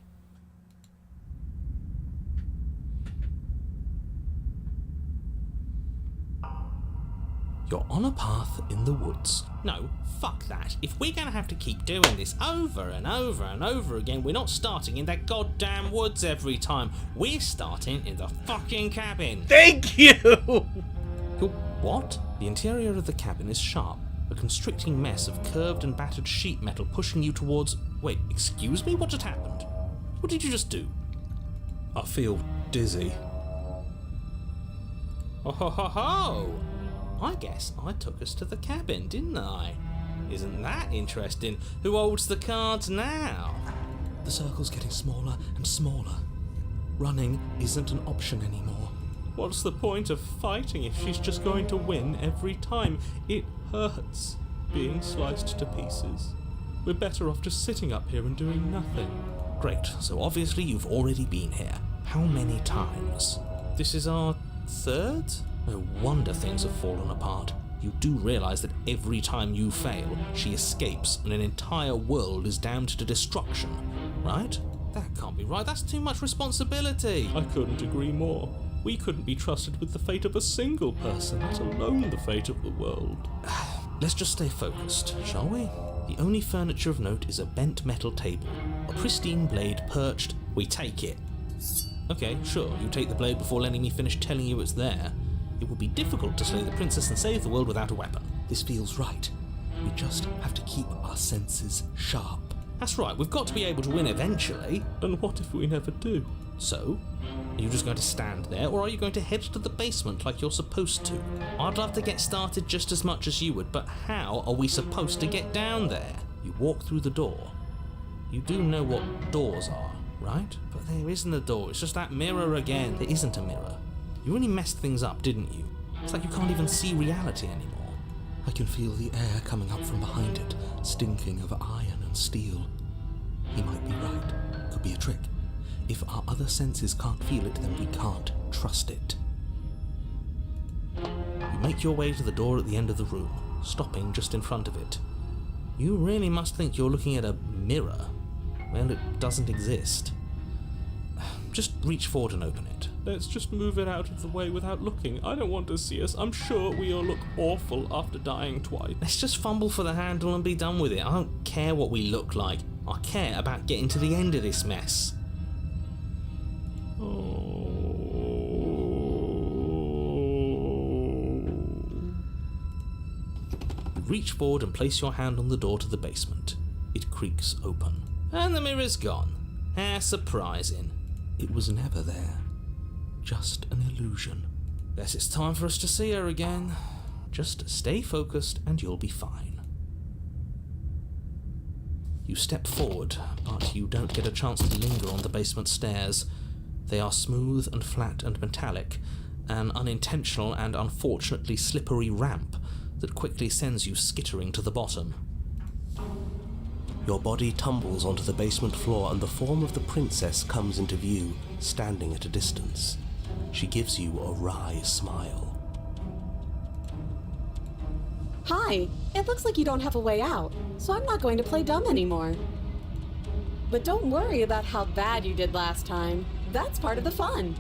You're on a path in the woods. No, fuck that. If we're gonna have to keep doing this over and over and over again, we're not starting in that goddamn woods every time. We're starting in the fucking cabin. Thank you! What? The interior of the cabin is sharp, a constricting mess of curved and battered sheet metal pushing you towards... Wait, excuse me? What just happened? What did you just do? I feel dizzy. Oh ho ho ho! I guess I took us to the cabin, didn't I? Isn't that interesting? Who holds the cards now? The circle's getting smaller and smaller. Running isn't an option anymore. What's the point of fighting if she's just going to win every time? It hurts being sliced to pieces. We're better off just sitting up here and doing nothing. Great, so obviously you've already been here. How many times? This is our third? No wonder things have fallen apart. You do realise that every time you fail, she escapes and an entire world is damned to destruction, right? That can't be right, that's too much responsibility. I couldn't agree more. We couldn't be trusted with the fate of a single person, let alone the fate of the world. Let's just stay focused, shall we? The only furniture of note is a bent metal table. A pristine blade perched. We take it. Okay, sure, you take the blade before letting me finish telling you it's there. It would be difficult to slay the princess and save the world without a weapon. This feels right. We just have to keep our senses sharp. That's right, we've got to be able to win eventually. And what if we never do? So, are you just going to stand there, or are you going to head to the basement like you're supposed to? I'd love to get started just as much as you would, but how are we supposed to get down there? You walk through the door. You do know what doors are, right? But there isn't a door, it's just that mirror again. There isn't a mirror. You really messed things up, didn't you? It's like you can't even see reality anymore. I can feel the air coming up from behind it, stinking of iron and steel. He might be right. Could be a trick. If our other senses can't feel it, then we can't trust it. You make your way to the door at the end of the room, stopping just in front of it. You really must think you're looking at a mirror. Well, it doesn't exist. Just reach forward and open it. Let's just move it out of the way without looking. I don't want to see us. I'm sure we all look awful after dying twice. Let's just fumble for the handle and be done with it. I don't care what we look like. I care about getting to the end of this mess. Reach forward and place your hand on the door to the basement. It creaks open. And the mirror's gone. How surprising. It was never there. Just an illusion. Guess it's time for us to see her again. Just stay focused and you'll be fine. You step forward, but you don't get a chance to linger on the basement stairs. They are smooth and flat and metallic, an unintentional and unfortunately slippery ramp that quickly sends you skittering to the bottom. Your body tumbles onto the basement floor and the form of the princess comes into view, standing at a distance. She gives you a wry smile. Hi, it looks like you don't have a way out, so I'm not going to play dumb anymore. But don't worry about how bad you did last time. That's part of the fun.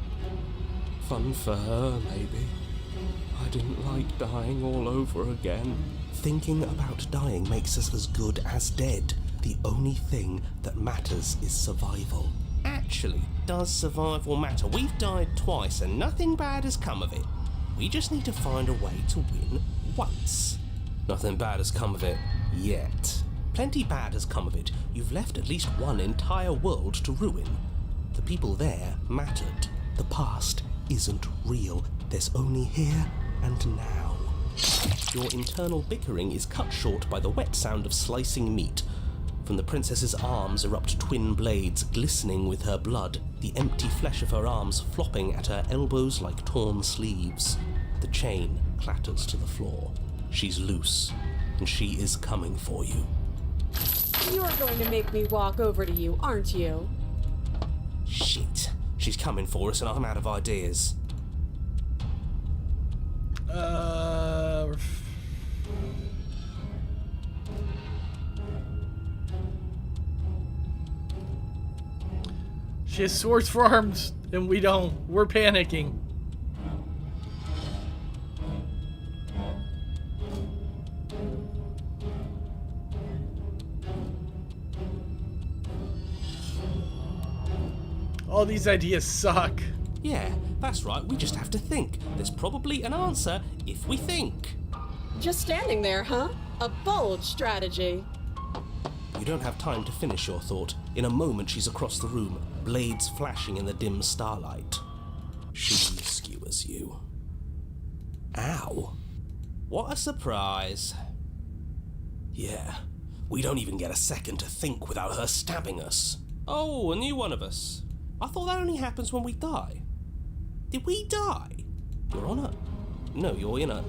Fun for her, maybe. I didn't like dying all over again. Thinking about dying makes us as good as dead. The only thing that matters is survival. Actually, does survival matter? We've died twice and nothing bad has come of it. We just need to find a way to win once. Nothing bad has come of it yet. Plenty bad has come of it. You've left at least one entire world to ruin. The people there mattered. The past isn't real. There's only here and now. Your internal bickering is cut short by the wet sound of slicing meat. From the princess's arms erupt twin blades glistening with her blood, the empty flesh of her arms flopping at her elbows like torn sleeves. The chain clatters to the floor. She's loose, and she is coming for you. You're going to make me walk over to you, aren't you? Shit. She's coming for us and I'm out of ideas. She has swords for arms, and we don't. We're panicking. All these ideas suck. Yeah, that's right, we just have to think. There's probably an answer if we think. Just standing there, huh? A bold strategy. You don't have time to finish your thought. In a moment she's across the room, blades flashing in the dim starlight. She skewers you. Ow. What a surprise. Yeah, we don't even get a second to think without her stabbing us. Oh, a new one of us. I thought that only happens when we die. Did we die? You're on a... No, you're in a...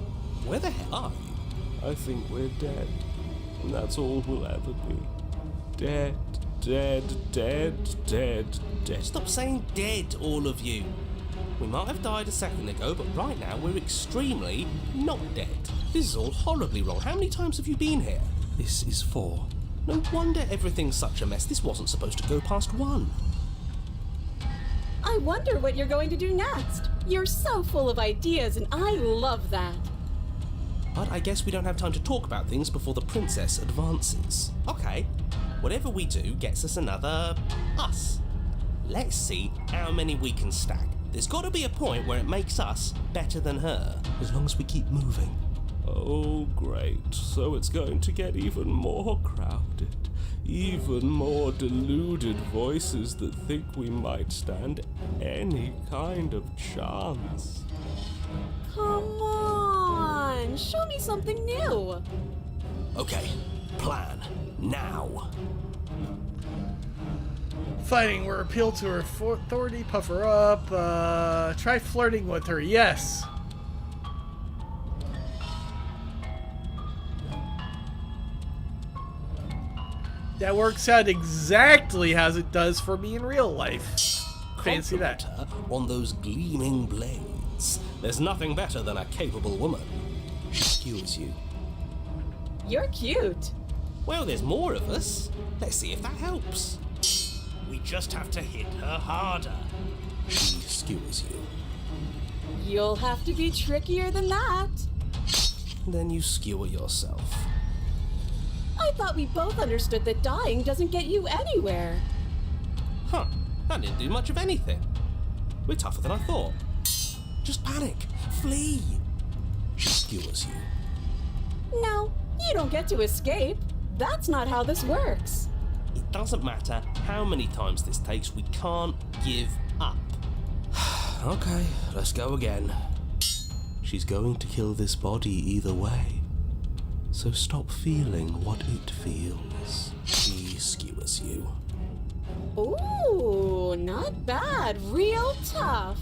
Where the hell are you? I think we're dead. And that's all we'll ever be. Dead, dead, dead, dead, dead. Stop saying dead, all of you. We might have died a second ago, but right now we're extremely not dead. This is all horribly wrong. How many times have you been here? This is 4. No wonder everything's such a mess. This wasn't supposed to go past 1. I wonder what you're going to do next. You're so full of ideas, and I love that. But I guess we don't have time to talk about things before the princess advances. Okay, whatever we do gets us another us. Let's see how many we can stack. There's got to be a point where it makes us better than her. As long as we keep moving. Oh, great. So it's going to get even more crowded. Even more deluded voices that think we might stand any kind of chance. Come on, show me something new. Okay, plan. Now. Fighting or appeal to her authority, puff her up, try flirting with her, yes. That works out exactly as it does for me in real life. Fancy that. Compliment her on those gleaming blades. There's nothing better than a capable woman. She skewers you. You're cute. Well, there's more of us. Let's see if that helps. We just have to hit her harder. She skewers you. You'll have to be trickier than that. Then you skewer yourself. I thought we both understood that dying doesn't get you anywhere. Huh, that didn't do much of anything. We're tougher than I thought. Just panic. Flee. She skewers you. No, you don't get to escape. That's not how this works. It doesn't matter how many times this takes, we can't give up. Okay, let's go again. She's going to kill this body either way. So stop feeling what it feels. She skewers you. Ooh, not bad. Real tough.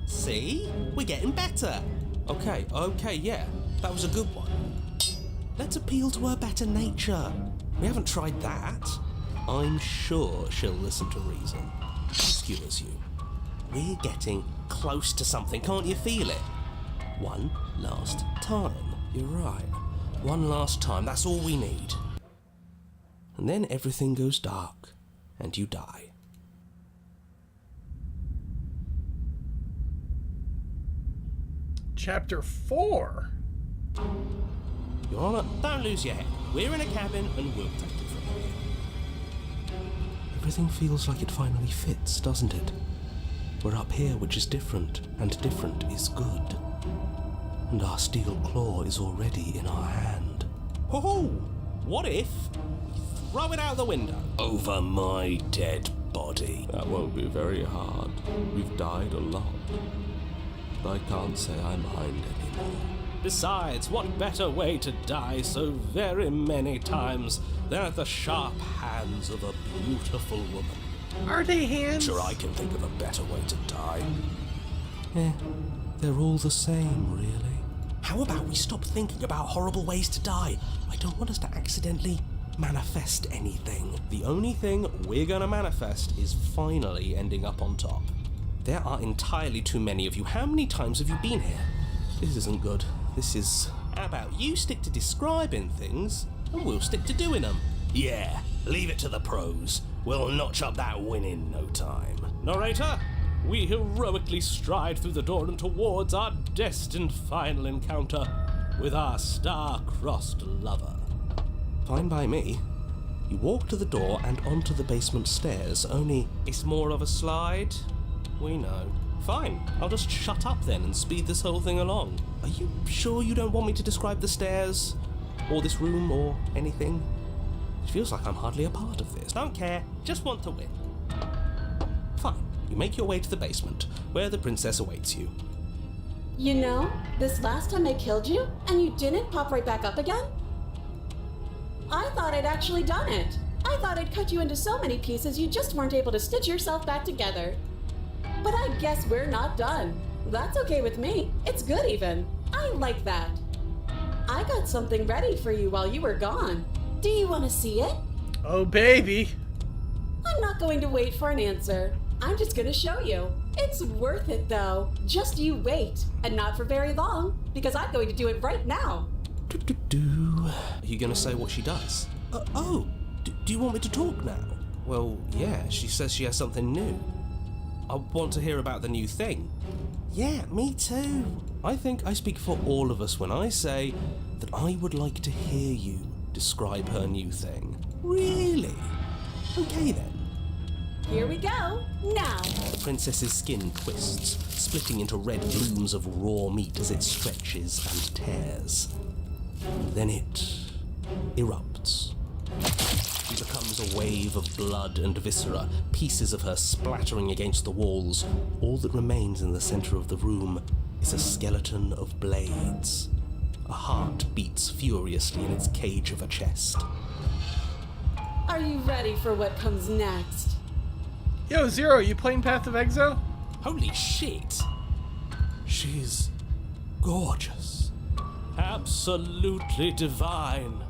See? We're getting better. Okay, yeah. That was a good one. Let's appeal to her better nature. We haven't tried that. I'm sure she'll listen to reason. She skewers you. We're getting close to something, can't you feel it? One last time. You're right. One last time, that's all we need. And then everything goes dark, and you die. Chapter 4. Your Honor, don't lose your head. We're in a cabin, and we'll take it from here. Everything feels like it finally fits, doesn't it? We're up here, which is different, and different is good. And our steel claw is already in our hand. Ho-ho! What if we throw it out the window? Over my dead body. That won't be very hard. We've died a lot. But I can't say I mind anymore. Besides, what better way to die so very many times than at the sharp hands of a beautiful woman? Are they hands? Sure, I can think of a better way to die. They're all the same, really. How about we stop thinking about horrible ways to die? I don't want us to accidentally manifest anything. The only thing we're gonna manifest is finally ending up on top. There are entirely too many of you. How many times have you been here? This isn't good. This is... How about you stick to describing things, and we'll stick to doing them? Yeah, leave it to the pros. We'll notch up that win in no time. Narrator, we heroically stride through the door and towards our destined final encounter with our star-crossed lover. Fine by me. You walk to the door and onto the basement stairs, only it's more of a slide. We know. Fine, I'll just shut up then and speed this whole thing along. Are you sure you don't want me to describe the stairs? Or this room, or anything? It feels like I'm hardly a part of this. Don't care, just want to win. Fine, you make your way to the basement, where the princess awaits you. You know, this last time I killed you, and you didn't pop right back up again? I thought I'd actually done it. I thought I'd cut you into so many pieces you just weren't able to stitch yourself back together. But I guess we're not done. That's okay with me. It's good even. I like that. I got something ready for you while you were gone. Do you want to see it? Oh, baby. I'm not going to wait for an answer. I'm just going to show you. It's worth it though. Just you wait. And not for very long, because I'm going to do it right now. Are you going to say what she does? Do you want me to talk now? Well, yeah, she says she has something new. I want to hear about the new thing. Yeah, me too. I think I speak for all of us when I say that I would like to hear you describe her new thing. Really? Okay then. Here we go. Now. The princess's skin twists, splitting into red blooms of raw meat as it stretches and tears. Then it erupts. She becomes a wave of blood and viscera, pieces of her splattering against the walls. All that remains in the center of the room is a skeleton of blades. A heart beats furiously in its cage of a chest. Are you ready for what comes next? Yo, Zero, you playing Path of Exo? Holy shit! She's gorgeous. Absolutely divine.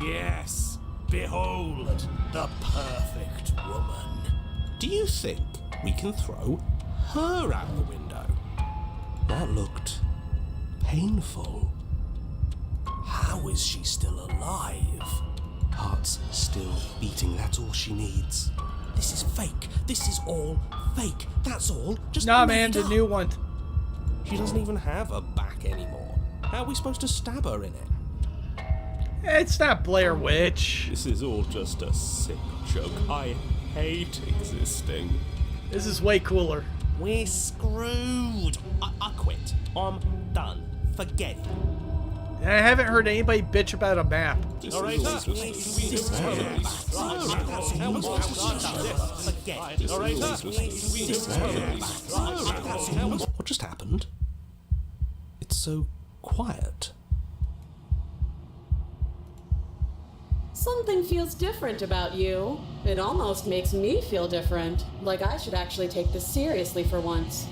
Yes, behold the perfect woman. Do you think we can throw her out the window? That looked painful. How is she still alive? Heart's still beating, that's all she needs. This is fake. This is all fake. That's all. Just Nah, made man, the up. new one. She doesn't even have a back anymore. How are we supposed to stab her in it? It's not Blair Witch. This is all just a sick joke. I hate existing. This is way cooler. We're screwed. I quit. I'm done. Forget it. And I haven't heard anybody bitch about a map. This All right, is all sir. just What just happened? It's so quiet. Something feels different about you. It almost makes me feel different. Like I should actually take this seriously for once.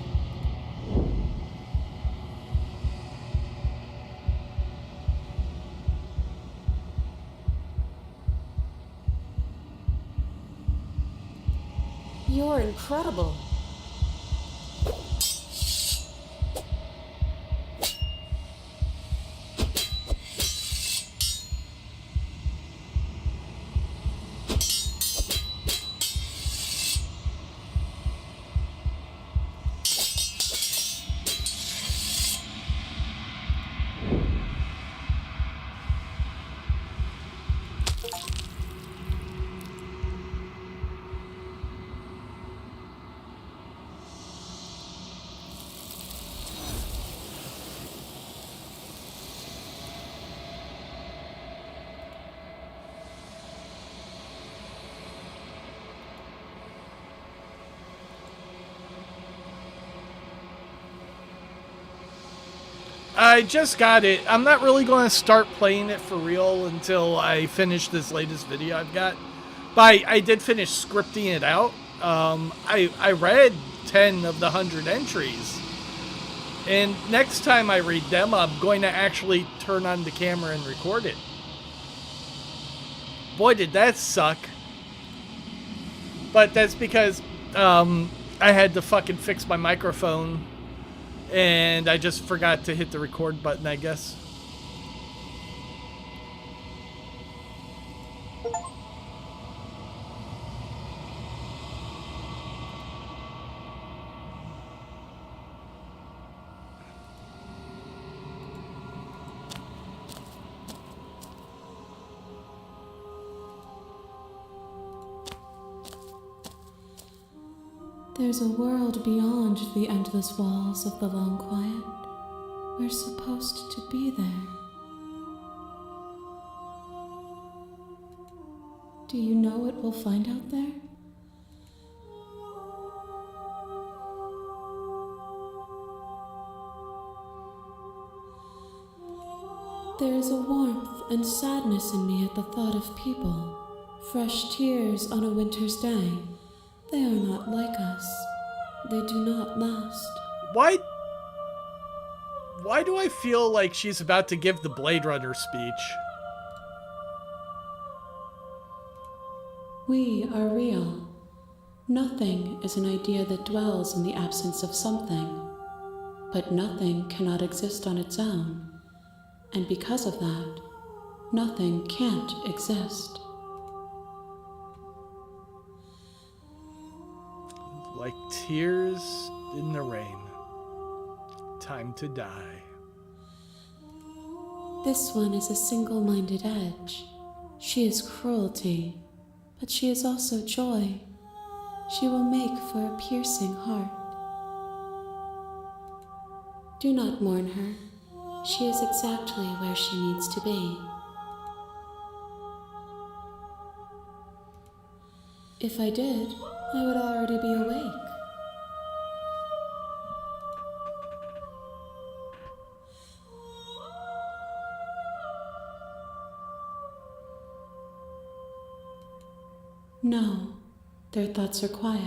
You're incredible. I just got it. I'm not really going to start playing it for real until I finish this latest video I've got. But I did finish scripting it out. I read 10 of the 100 entries. And next time I read them, I'm going to actually turn on the camera and record it. Boy, did that suck. But that's because I had to fucking fix my microphone. And I just forgot to hit the record button, I guess. There's a world beyond the endless walls of the long quiet. We're supposed to be there. Do you know what we'll find out there? There is a warmth and sadness in me at the thought of people. Fresh tears on a winter's day. They are not like us. They do not last. Why do I feel like she's about to give the Blade Runner speech? We are real. Nothing is an idea that dwells in the absence of something. But nothing cannot exist on its own. And because of that, nothing can't exist. Like tears in the rain. Time to die. This one is a single-minded edge. She is cruelty, but she is also joy. She will make for a piercing heart. Do not mourn her. She is exactly where she needs to be. If I did, I would already be awake. No, their thoughts are quiet.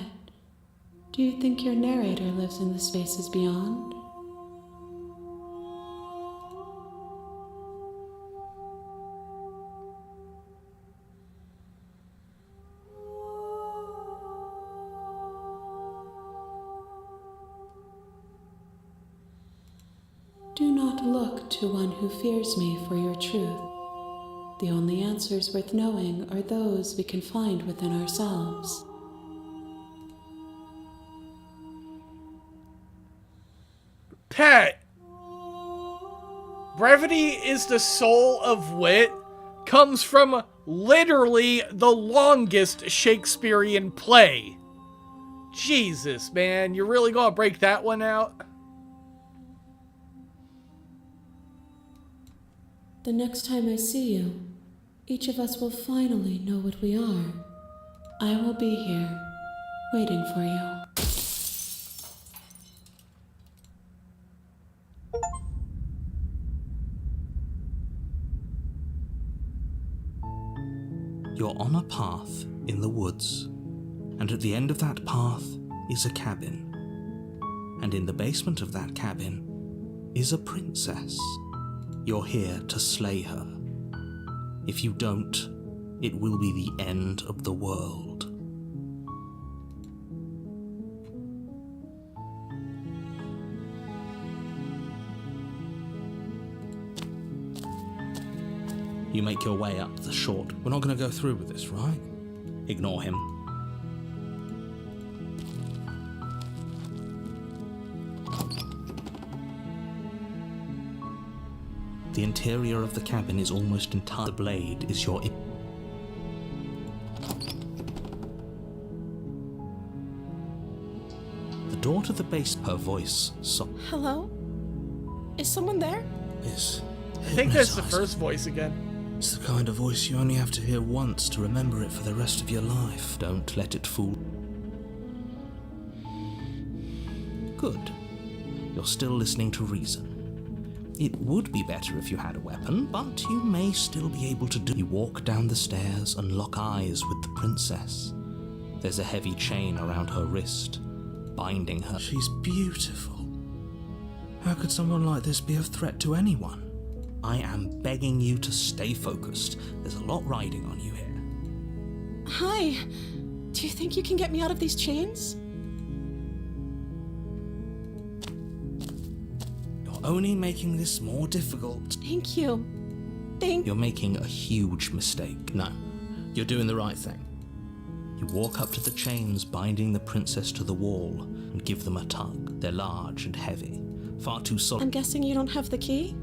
Do you think your narrator lives in the spaces beyond? Do not look to one who fears me for your truth. The only answers worth knowing are those we can find within ourselves. Pet! Brevity is the soul of wit comes from literally the longest Shakespearean play. Jesus, man, you're really gonna break that one out? The next time I see you, each of us will finally know what we are. I will be here, waiting for you. You're on a path in the woods, and at the end of that path is a cabin. And in the basement of that cabin is a princess. You're here to slay her. If you don't, it will be the end of the world. You make your way up the short. We're not going to go through with this, right? Ignore him. The interior of the cabin is almost entire. The blade is your... The door to the base, her voice, Hello? Is someone there? is... I think that's the first voice again. It's the kind of voice you only have to hear once to remember it for the rest of your life. Don't let it fool. Good. You're still listening to reason. It would be better if you had a weapon, but you may still be able to do. You walk down the stairs and lock eyes with the princess. There's a heavy chain around her wrist, binding her. She's beautiful. How could someone like this be a threat to anyone? I am begging you to stay focused. There's a lot riding on you here. Hi. Do you think you can get me out of these chains? You're only making this more difficult. Thank you. You're making a huge mistake. No, you're doing the right thing. You walk up to the chains binding the princess to the wall and give them a tug. They're large and heavy, far too solid. I'm guessing you don't have the key?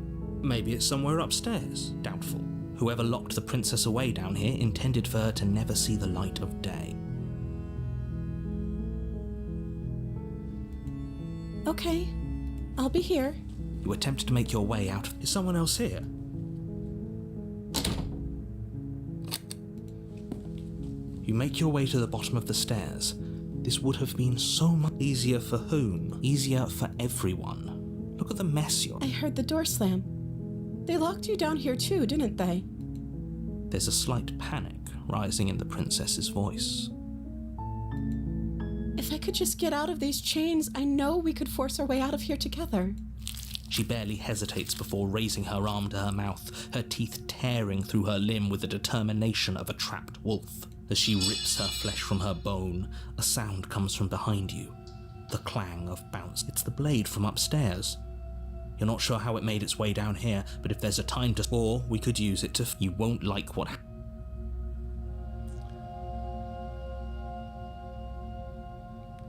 Maybe it's somewhere upstairs. Doubtful. Whoever locked the princess away down here intended for her to never see the light of day. Okay. I'll be here. You attempt to make your way out of... Is someone else here? You make your way to the bottom of the stairs. This would have been so much easier for whom? Easier for everyone. Look at the mess you're... I heard the door slam. They locked you down here too, didn't they? There's a slight panic rising in the princess's voice. If I could just get out of these chains, I know we could force our way out of here together. She barely hesitates before raising her arm to her mouth, her teeth tearing through her limb with the determination of a trapped wolf. As she rips her flesh from her bone, a sound comes from behind you. The clang of bounce. It's the blade from upstairs. You're not sure how it made its way down here, but if there's a time to... Or we could use it to... You won't like what...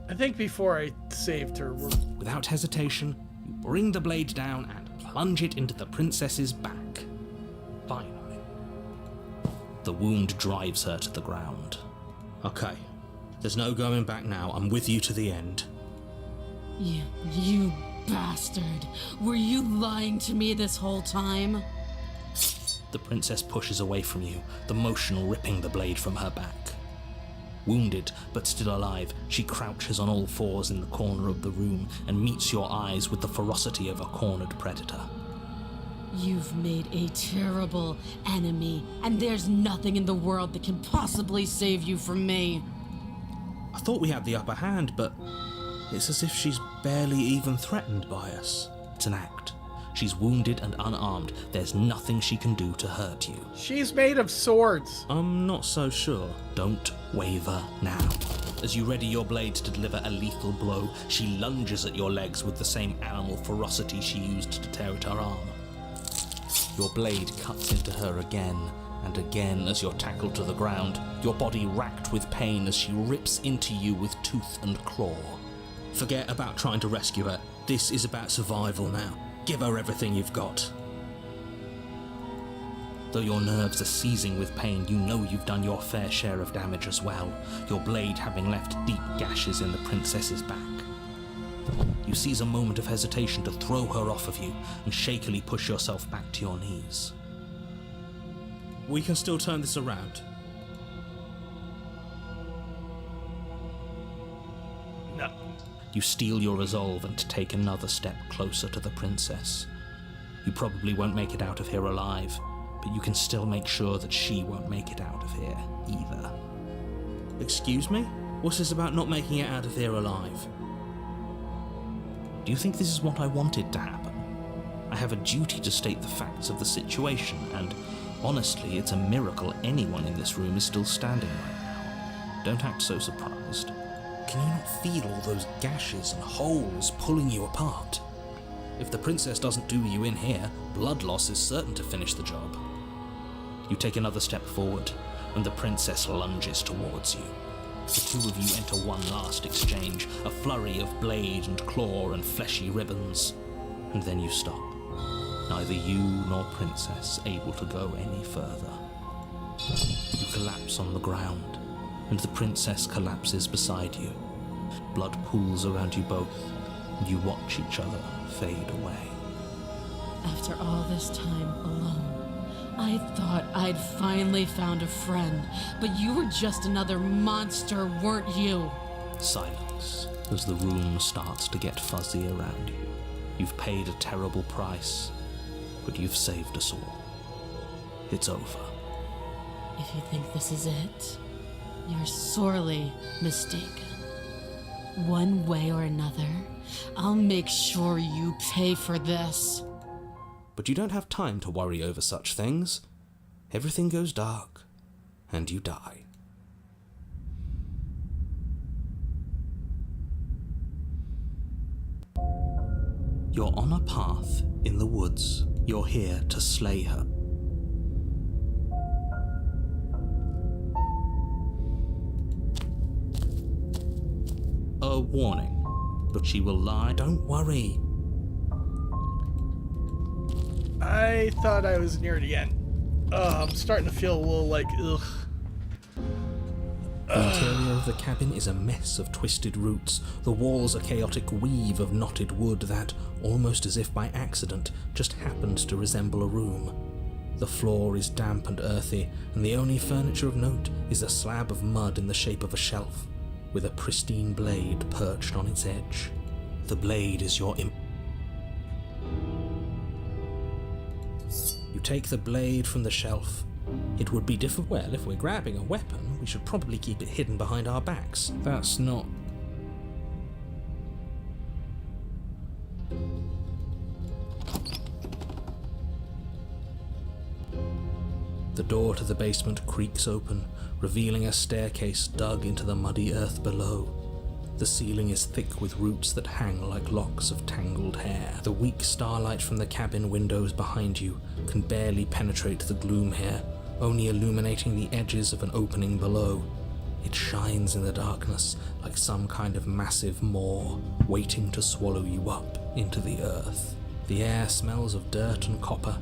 I think before I saved her, Without hesitation, you bring the blade down and plunge it into the princess's back. Finally. The wound drives her to the ground. Okay. There's no going back now. I'm with you to the end. You bastard! Were you lying to me this whole time? The princess pushes away from you, the motion ripping the blade from her back. Wounded, but still alive, she crouches on all fours in the corner of the room and meets your eyes with the ferocity of a cornered predator. You've made a terrible enemy, and there's nothing in the world that can possibly save you from me. I thought we had the upper hand, but it's as if she's barely even threatened by us. It's an act. She's wounded and unarmed. There's nothing she can do to hurt you. She's made of swords. I'm not so sure. Don't waver now. As you ready your blade to deliver a lethal blow, she lunges at your legs with the same animal ferocity she used to tear at her arm. Your blade cuts into her again and again as you're tackled to the ground, your body racked with pain as she rips into you with tooth and claw. Forget about trying to rescue her. This is about survival now. Give her everything you've got. Though your nerves are seizing with pain, you know you've done your fair share of damage as well, your blade having left deep gashes in the princess's back. You seize a moment of hesitation to throw her off of you and shakily push yourself back to your knees. We can still turn this around. No. You steel your resolve and take another step closer to the princess. You probably won't make it out of here alive, but you can still make sure that she won't make it out of here either. Excuse me? What's this about not making it out of here alive? Do you think this is what I wanted to happen? I have a duty to state the facts of the situation, and honestly, it's a miracle anyone in this room is still standing right now. Don't act so surprised. Can you not feel all those gashes and holes pulling you apart? If the princess doesn't do you in here, blood loss is certain to finish the job. You take another step forward, and the princess lunges towards you. The two of you enter one last exchange, a flurry of blade and claw and fleshy ribbons, and then you stop. Neither you nor princess able to go any further. You collapse on the ground, and the princess collapses beside you. Blood pools around you both, and you watch each other fade away. After all this time alone, I thought I'd finally found a friend, but you were just another monster, weren't you? Silence as the room starts to get fuzzy around you. You've paid a terrible price, but you've saved us all. It's over. If you think this is it, you're sorely mistaken. One way or another, I'll make sure you pay for this. But you don't have time to worry over such things. Everything goes dark, and you die. You're on a path in the woods. You're here to slay her. A warning, but she will lie. Don't worry. I thought I was near the end. I'm starting to feel a little like, ugh. The interior of the cabin is a mess of twisted roots. The walls a chaotic weave of knotted wood that, almost as if by accident, just happened to resemble a room. The floor is damp and earthy, and the only furniture of note is a slab of mud in the shape of a shelf, with a pristine blade perched on its edge. The blade is your You take the blade from the shelf. It would be different. Well, if we're grabbing a weapon, we should probably keep it hidden behind our backs. That's not... The door to the basement creaks open, revealing a staircase dug into the muddy earth below. The ceiling is thick with roots that hang like locks of tangled hair. The weak starlight from the cabin windows behind you can barely penetrate the gloom here, only illuminating the edges of an opening below. It shines in the darkness like some kind of massive maw, waiting to swallow you up into the earth. The air smells of dirt and copper.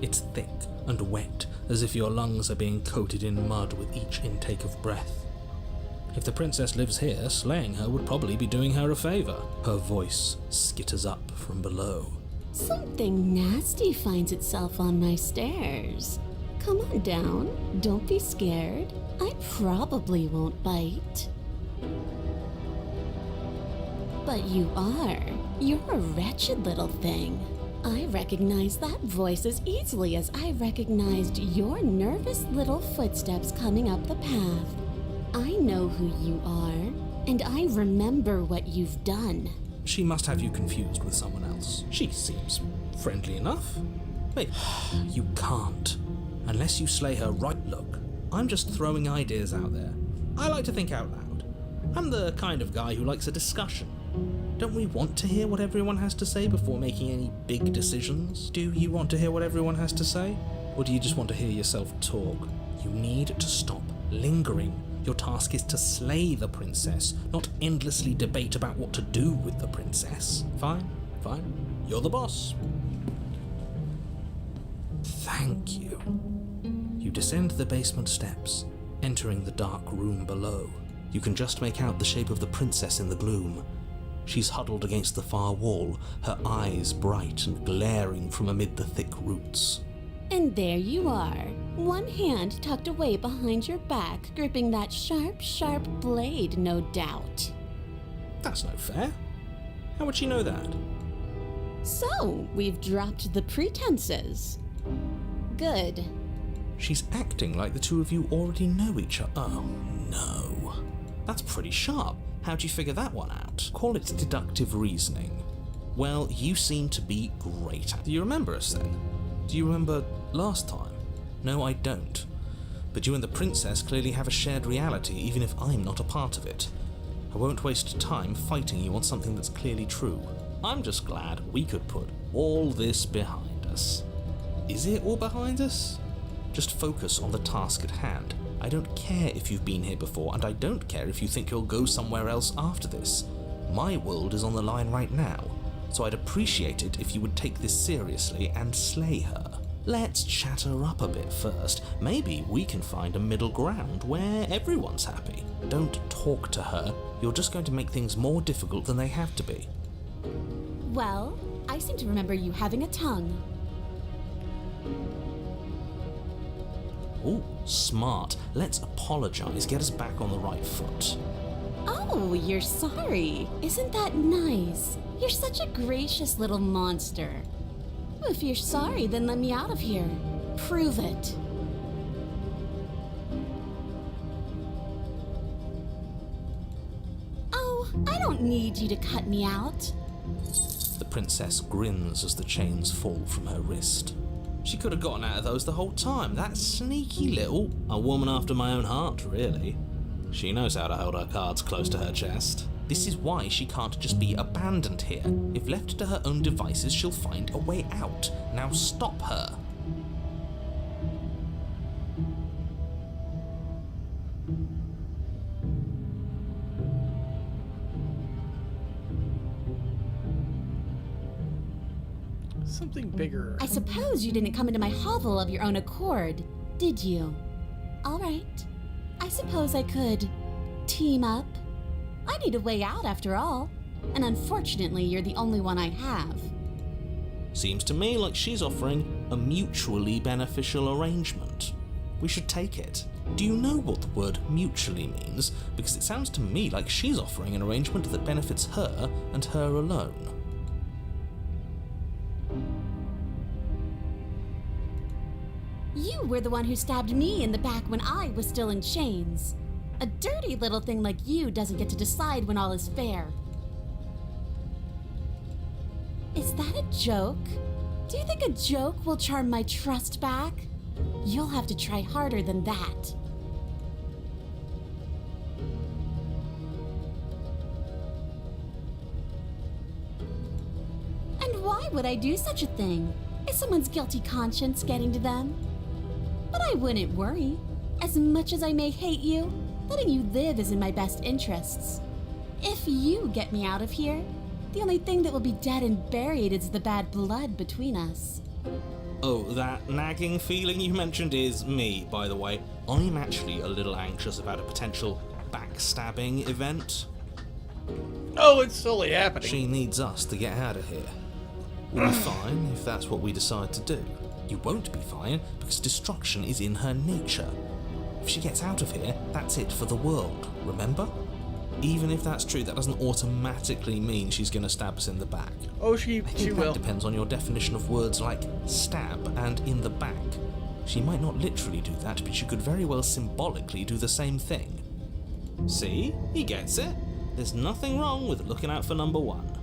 It's thick and wet, as if your lungs are being coated in mud with each intake of breath. If the princess lives here, slaying her would probably be doing her a favor. Her voice skitters up from below. Something nasty finds itself on my stairs. Come on down. Don't be scared. I probably won't bite. But you are. You're a wretched little thing. I recognize that voice as easily as I recognized your nervous little footsteps coming up the path. I know who you are, and I remember what you've done. She must have you confused with someone else. She seems friendly enough. Wait, you can't. Unless you slay her right. Look, I'm just throwing ideas out there. I like to think out loud. I'm the kind of guy who likes a discussion. Don't we want to hear what everyone has to say before making any big decisions? Do you want to hear what everyone has to say? Or do you just want to hear yourself talk? You need to stop lingering. Your task is to slay the princess, not endlessly debate about what to do with the princess. Fine, fine. You're the boss. Thank you. You descend the basement steps, entering the dark room below. You can just make out the shape of the princess in the gloom. She's huddled against the far wall, her eyes bright and glaring from amid the thick roots. And there you are, one hand tucked away behind your back, gripping that sharp, sharp blade, no doubt. That's no fair. How would she know that? So, we've dropped the pretenses. Good. She's acting like the two of you already know each other. Oh, no. That's pretty sharp. How'd you figure that one out? Call it deductive reasoning. Well, you seem to be great at it. Do you remember us then? Do you remember last time? No, I don't. But you and the princess clearly have a shared reality, even if I'm not a part of it. I won't waste time fighting you on something that's clearly true. I'm just glad we could put all this behind us. Is it all behind us? Just focus on the task at hand. I don't care if you've been here before, and I don't care if you think you'll go somewhere else after this. My world is on the line right now, so I'd appreciate it if you would take this seriously and slay her. Let's chat her up a bit first. Maybe we can find a middle ground where everyone's happy. Don't talk to her. You're just going to make things more difficult than they have to be. Well, I seem to remember you having a tongue. Ooh, smart. Let's apologize, get us back on the right foot. Oh, you're sorry. Isn't that nice? You're such a gracious little monster. If you're sorry, then let me out of here. Prove it. Oh, I don't need you to cut me out. The princess grins as the chains fall from her wrist. She could have gotten out of those the whole time. That sneaky little... A woman after my own heart, really. She knows how to hold her cards close to her chest. This is why she can't just be abandoned here. If left to her own devices, she'll find a way out. Now stop her. Something bigger. I suppose you didn't come into my hovel of your own accord, did you? All right. I suppose I could team up. I need a way out after all, and unfortunately you're the only one I have. Seems to me like she's offering a mutually beneficial arrangement. We should take it. Do you know what the word mutually means? Because it sounds to me like she's offering an arrangement that benefits her and her alone. You were the one who stabbed me in the back when I was still in chains. A dirty little thing like you doesn't get to decide when all is fair. Is that a joke? Do you think a joke will charm my trust back? You'll have to try harder than that. And why would I do such a thing? Is someone's guilty conscience getting to them? But I wouldn't worry. As much as I may hate you, letting you live is in my best interests. If you get me out of here, the only thing that will be dead and buried is the bad blood between us. Oh, that nagging feeling you mentioned is me, by the way. I'm actually a little anxious about a potential backstabbing event. Oh, it's slowly happening. She needs us to get out of here. We'll be fine if that's what we decide to do. You won't be fine because destruction is in her nature. If she gets out of here, that's it for the world, remember? Even if that's true, that doesn't automatically mean she's going to stab us in the back. Oh, she That will. depends on your definition of words like stab and in the back. She might not literally do that, but she could very well symbolically do the same thing. See? He gets it. There's nothing wrong with looking out for number one.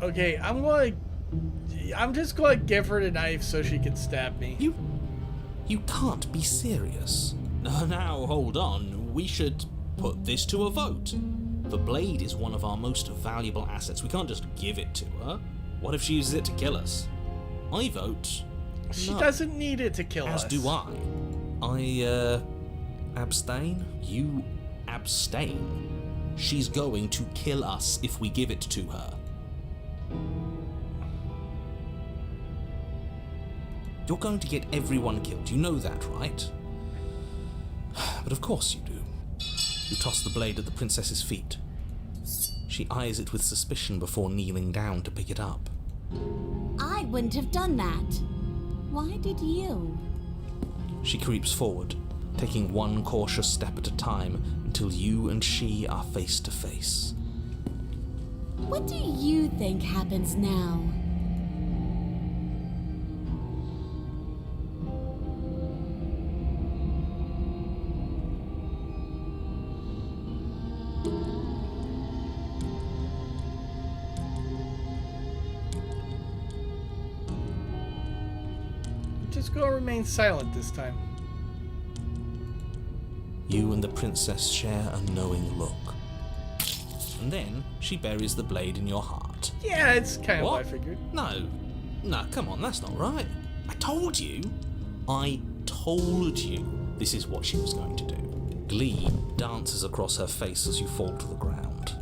Okay, I'm just going to give her the knife so she can stab me. You can't be serious. Now, hold on. We should put this to a vote. The blade is one of our most valuable assets. We can't just give it to her. What if she uses it to kill us? I vote She no. doesn't need it to kill us. As do I. Abstain? You abstain. She's going to kill us if we give it to her. You're going to get everyone killed. You know that, right? But of course you do. You toss the blade at the princess's feet. She eyes it with suspicion before kneeling down to pick it up. I wouldn't have done that. Why did you? She creeps forward, taking one cautious step at a time until you and she are face to face. What do you think happens now? Just gonna remain silent this time. You and the princess share a knowing look. And then she buries the blade in your heart. Yeah, it's kind of what I What? figured. No, come on, that's not right. I told you this is what she was going to do. Glee dances across her face as you fall to the ground.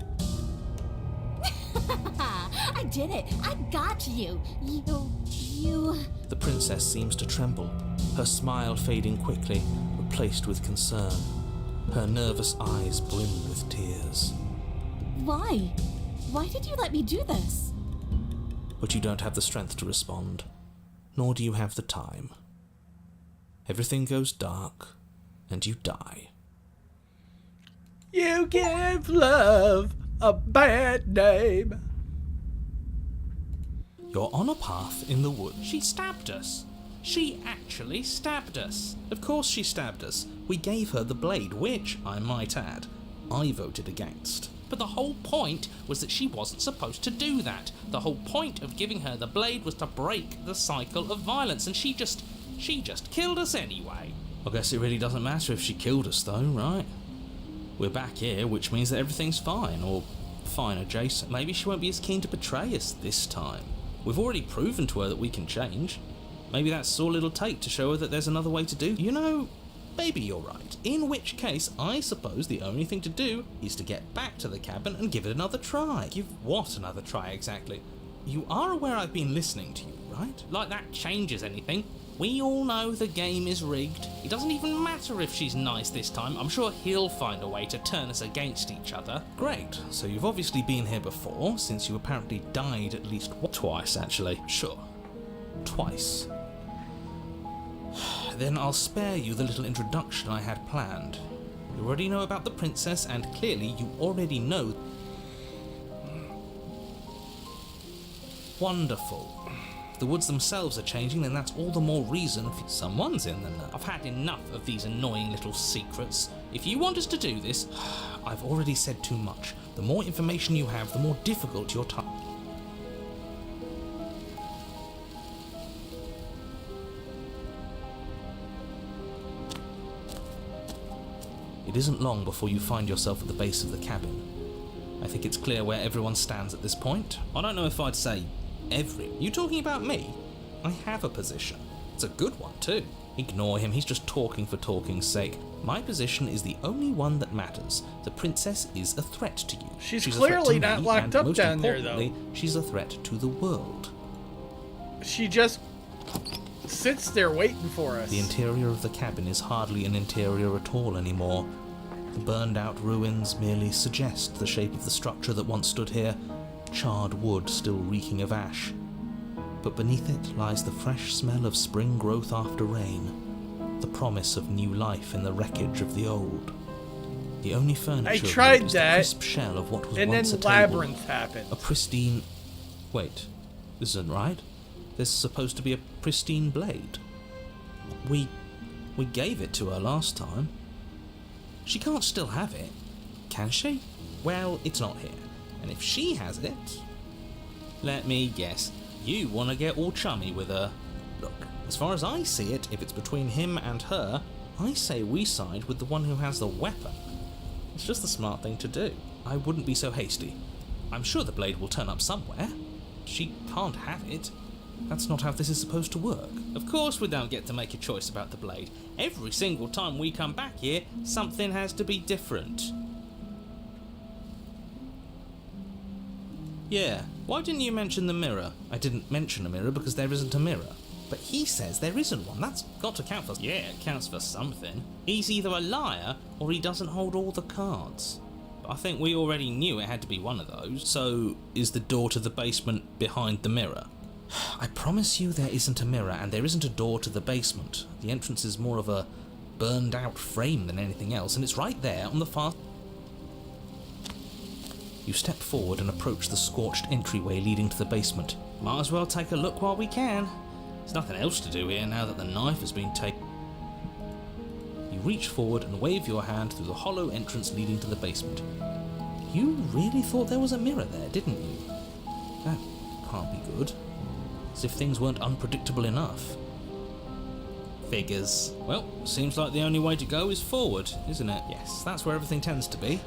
I did it. I got you. You. The princess seems to tremble, her smile fading quickly, replaced with concern. Her nervous eyes brim with tears. Why? Why did you let me do this? But you don't have the strength to respond, nor do you have the time. Everything goes dark, and you die. You give love a bad name. You're on a path in the woods. She stabbed us. She actually stabbed us. Of course she stabbed us. We gave her the blade, which, I might add, I voted against. But the whole point was that she wasn't supposed to do that. The whole point of giving her the blade was to break the cycle of violence, and she just killed us anyway. I guess it really doesn't matter if she killed us though, right? We're back here, which means that everything's fine, or fine adjacent. Maybe she won't be as keen to betray us this time. We've already proven to her that we can change. Maybe that's all it'll take to show her that there's another way to do. You know, maybe you're right. In which case, I suppose the only thing to do is to get back to the cabin and give it another try. Give what another try exactly? You are aware I've been listening to you, right? Like that changes anything. We all know the game is rigged. It doesn't even matter if she's nice this time. I'm sure he'll find a way to turn us against each other. Great. So you've obviously been here before, since you apparently died at least twice, actually. Sure. Twice. Then I'll spare you the little introduction I had planned. You already know about the princess, and clearly you already know. Wonderful. If the woods themselves are changing, then that's all the more reason for someone's in the know. I've had enough of these annoying little secrets. If you want us to do this, I've already said too much. The more information you have, the more difficult your task. It isn't long before you find yourself at the base of the cabin. I think it's clear where everyone stands at this point. I don't know if I'd say every. You talking about me? I have a position. It's a good one, too. Ignore him, he's just talking for talking's sake. My position is the only one that matters. The princess is a threat to you. She's a threat to clearly me, not locked and up most down there, though. importantly, she's a threat to the world. She just sits there waiting for us. The interior of the cabin is hardly an interior at all anymore. The burned out ruins merely suggest the shape of the structure that once stood here, charred wood still reeking of ash. But beneath it lies the fresh smell of spring growth after rain, the promise of new life in the wreckage of the old. The only furniture I tried is that, the crisp shell of what was and once then a table, Labyrinth happened. a pristine... Wait, this isn't right. There's supposed to be a pristine blade. We gave it to her last time. She can't still have it, can she? Well, it's not here. And if she has it... Let me guess. You want to get all chummy with her. Look, as far as I see it, if it's between him and her, I say we side with the one who has the weapon. It's just the smart thing to do. I wouldn't be so hasty. I'm sure the blade will turn up somewhere. She can't have it. That's not how this is supposed to work. Of course we don't get to make a choice about the blade. Every single time we come back here, something has to be different. Yeah, why didn't you mention the mirror? I didn't mention a mirror because there isn't a mirror. But he says there isn't one. That's got to count for... Yeah, it counts for something. He's either a liar or he doesn't hold all the cards. But I think we already knew it had to be one of those. So, is the door to the basement behind the mirror? I promise you there isn't a mirror and there isn't a door to the basement. The entrance is more of a burned out frame than anything else, and it's right there on the far... You step forward and approach the scorched entryway leading to the basement. Might as well take a look while we can. There's nothing else to do here now that the knife has been taken. You reach forward and wave your hand through the hollow entrance leading to the basement. You really thought there was a mirror there, didn't you? That can't be good. As if things weren't unpredictable enough. Figures. Well, seems like the only way to go is forward, isn't it? Yes, that's where everything tends to be.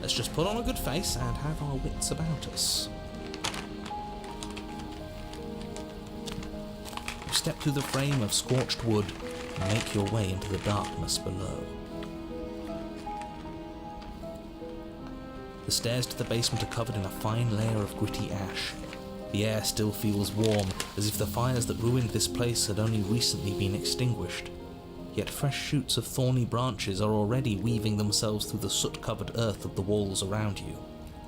Let's just put on a good face and have our wits about us. You step through the frame of scorched wood and make your way into the darkness below. The stairs to the basement are covered in a fine layer of gritty ash. The air still feels warm, as if the fires that ruined this place had only recently been extinguished. Yet fresh shoots of thorny branches are already weaving themselves through the soot-covered earth of the walls around you.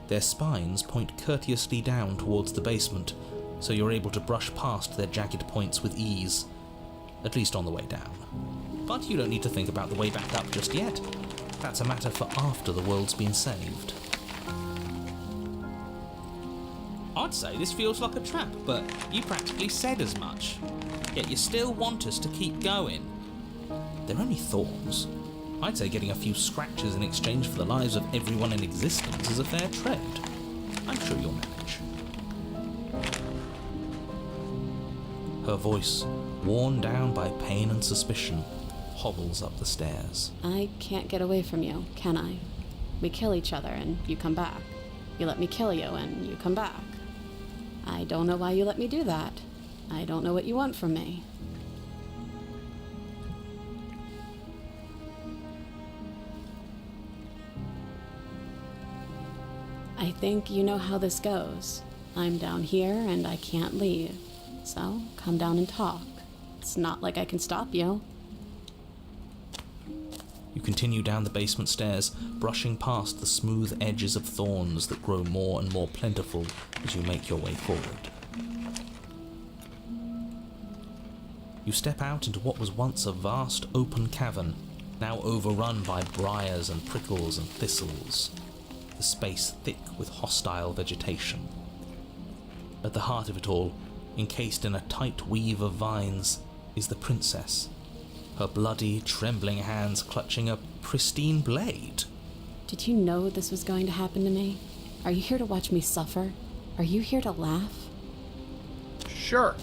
Their spines point courteously down towards the basement, so you're able to brush past their jagged points with ease, at least on the way down. But you don't need to think about the way back up just yet. That's a matter for after the world's been saved. I'd say this feels like a trap, but you practically said as much. Yet you still want us to keep going. They're only thorns. I'd say getting a few scratches in exchange for the lives of everyone in existence is a fair trade. I'm sure you'll manage. Her voice, worn down by pain and suspicion, hobbles up the stairs. I can't get away from you, can I? We kill each other and you come back. You let me kill you and you come back. I don't know why you let me do that. I don't know what you want from me. I think you know how this goes. I'm down here and I can't leave. So, come down and talk. It's not like I can stop you. You continue down the basement stairs, brushing past the smooth edges of thorns that grow more and more plentiful as you make your way forward. You step out into what was once a vast open cavern, now overrun by briars and prickles and thistles, the space thick with hostile vegetation. At the heart of it all, encased in a tight weave of vines, is the princess, her bloody, trembling hands clutching a pristine blade. Did you know this was going to happen to me? Are you here to watch me suffer? Are you here to laugh? Sure.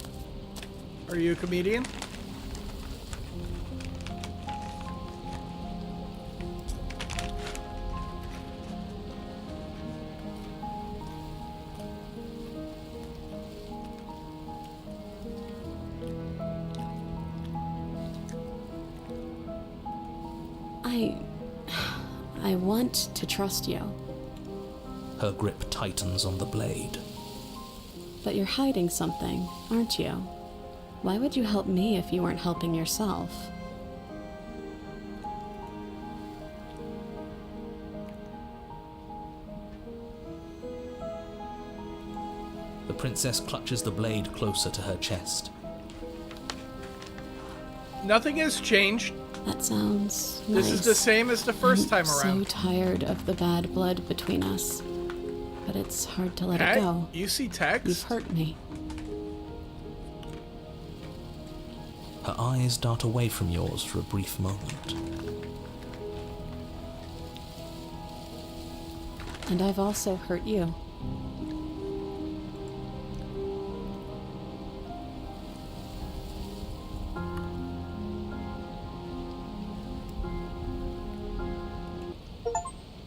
Are you a comedian? I want to trust you. Her grip tightens on the blade. But you're hiding something, aren't you? Why would you help me if you weren't helping yourself? The princess clutches the blade closer to her chest. Nothing has changed. That sounds nice. This is the same as the first time So around. tired of the bad blood between us. But it's hard to let Hey, it go. you see text? You've hurt me. Her eyes dart away from yours for a brief moment. And I've also hurt you.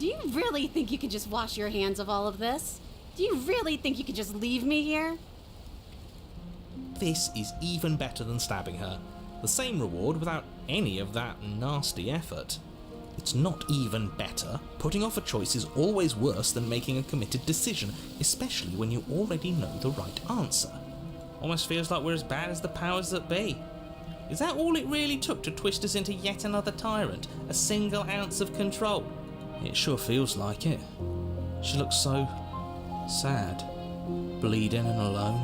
Do you really think you can just wash your hands of all of this? Do you really think you can just leave me here? This is even better than stabbing her. The same reward without any of that nasty effort. It's not even better. Putting off a choice is always worse than making a committed decision, especially when you already know the right answer. Almost feels like we're as bad as the powers that be. Is that all it really took to twist us into yet another tyrant? A single ounce of control? It sure feels like it. She looks so sad, bleeding and alone.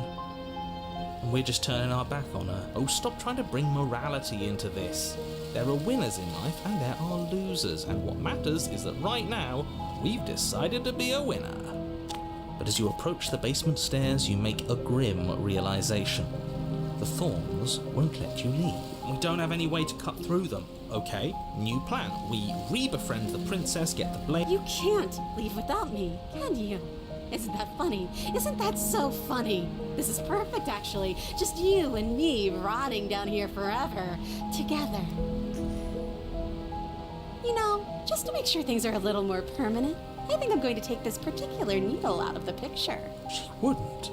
And we're just turning our back on her. Oh, stop trying to bring morality into this. There are winners in life and there are losers, and what matters is that right now, we've decided to be a winner. But as you approach the basement stairs, you make a grim realization. The thorns won't let you leave. We don't have any way to cut through them. Okay, new plan. We re-befriend the princess, get the blade. You can't leave without me, can you? Isn't that funny? Isn't that so funny? This is perfect, actually. Just you and me rotting down here forever, together. You know, just to make sure things are a little more permanent, I think I'm going to take this particular needle out of the picture. She wouldn't.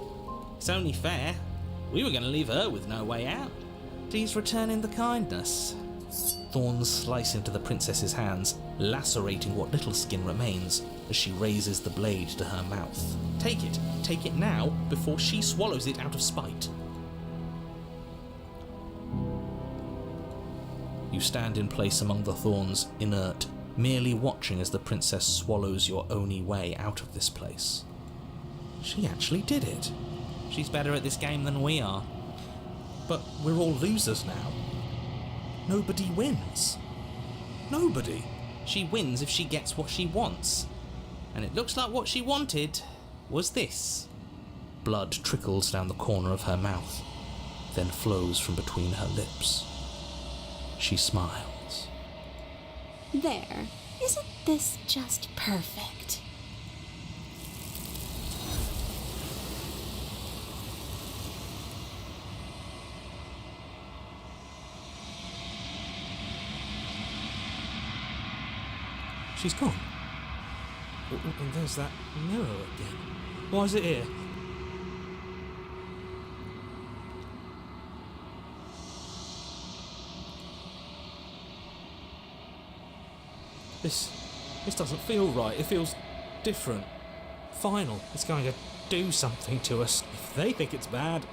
It's only fair. We were going to leave her with no way out. Please return in the kindness. Thorns slice into the princess's hands, lacerating what little skin remains as she raises the blade to her mouth. Take it now, before she swallows it out of spite. You stand in place among the thorns, inert, merely watching as the princess swallows your only way out of this place. She actually did it. She's better at this game than we are. But we're all losers now. Nobody wins. Nobody. She wins if she gets what she wants. And it looks like what she wanted was this. Blood trickles down the corner of her mouth, then flows from between her lips. She smiles. There. Isn't this just perfect? She's gone. And there's that mirror again. Why is it here? This doesn't feel right. It feels different. Final. It's going to do something to us. If they think it's bad.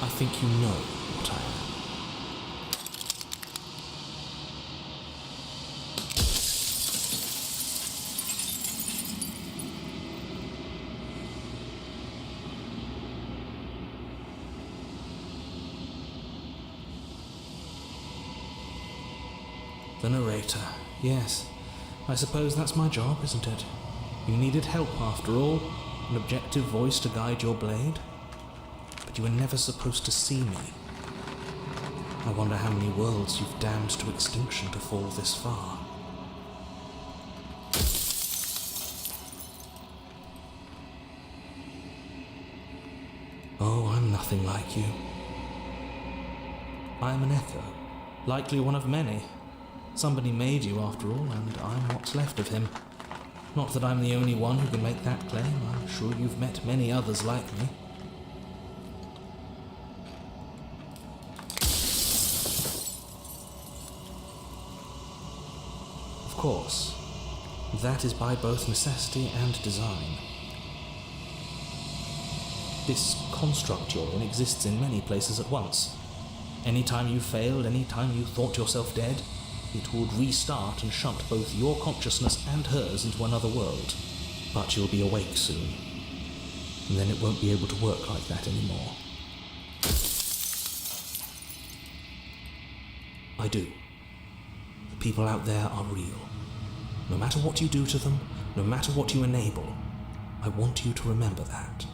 I think you know what I am. The narrator. Yes. I suppose that's my job, isn't it? You needed help after all. An objective voice to guide your blade. But you were never supposed to see me. I wonder how many worlds you've damned to extinction to fall this far. Oh, I'm nothing like you. I'm an echo, likely one of many. Somebody made you after all, and I'm what's left of him. Not that I'm the only one who can make that claim. I'm sure you've met many others like me. Of course, that is by both necessity and design. This construct you're in exists in many places at once. Any time you failed, any time you thought yourself dead, it would restart and shunt both your consciousness and hers into another world. But you'll be awake soon, and then it won't be able to work like that anymore. I do. The people out there are real. No matter what you do to them, no matter what you enable, I want you to remember that.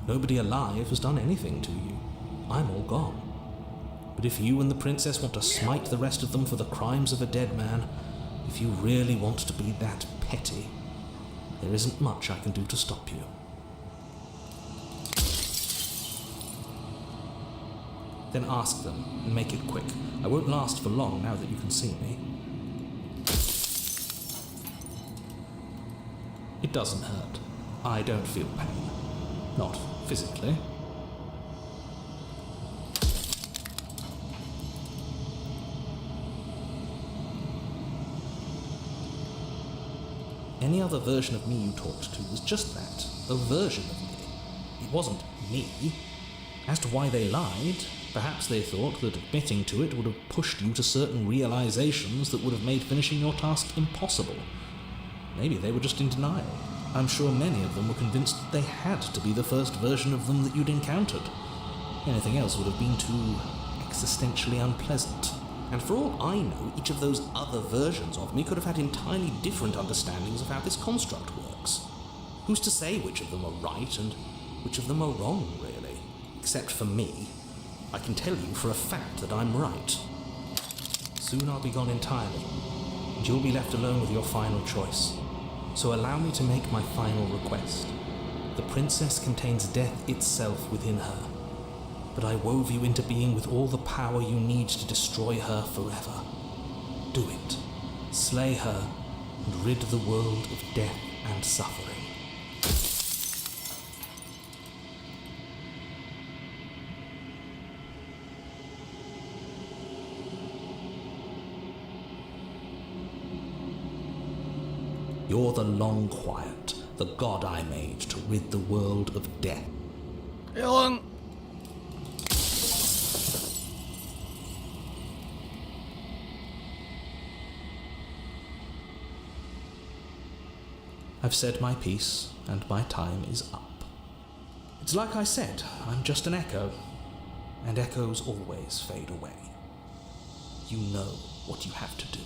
Nobody alive has done anything to you. I'm all gone. But if you and the princess want to smite the rest of them for the crimes of a dead man, if you really want to be that petty, there isn't much I can do to stop you. Then ask them, and make it quick. I won't last for long now that you can see me. It doesn't hurt. I don't feel pain. Not physically. Any other version of me you talked to was just that, a version of me. It wasn't me. As to why they lied, perhaps they thought that admitting to it would have pushed you to certain realizations that would have made finishing your task impossible. Maybe they were just in denial. I'm sure many of them were convinced that they had to be the first version of them that you'd encountered. Anything else would have been too existentially unpleasant. And for all I know, each of those other versions of me could have had entirely different understandings of how this construct works. Who's to say which of them are right and which of them are wrong, really? Except for me. I can tell you for a fact that I'm right. Soon I'll be gone entirely, and you'll be left alone with your final choice. So allow me to make my final request. The princess contains death itself within her, but I wove you into being with all the power you need to destroy her forever. Do it. Slay her, and rid the world of death and suffering. You're the long quiet, the god I made to rid the world of death. Long. I've said my piece, and my time is up. It's like I said, I'm just an echo, and echoes always fade away. You know what you have to do.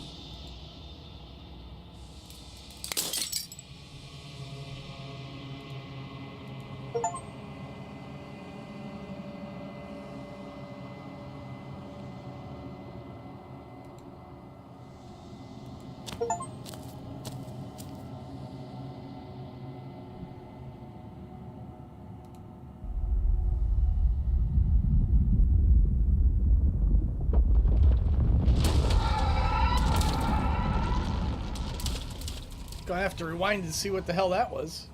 Gonna have to rewind and see what the hell that was.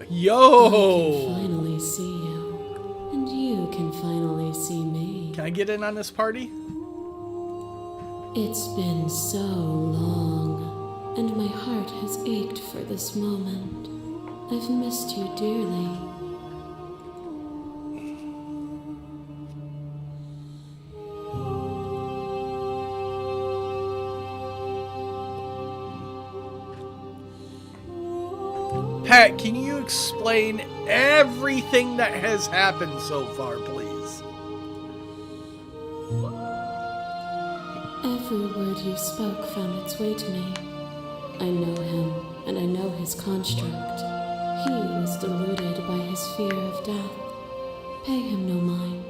Yo! I can finally see you, and you can finally see me. Can I get in on this party? It's been so long, and my heart has ached for this moment. I've missed you dearly. Pat, can you explain everything that has happened so far, please? Every word you spoke found its way to me. I know him, and I know his construct. He was deluded by his fear of death. Pay him no mind.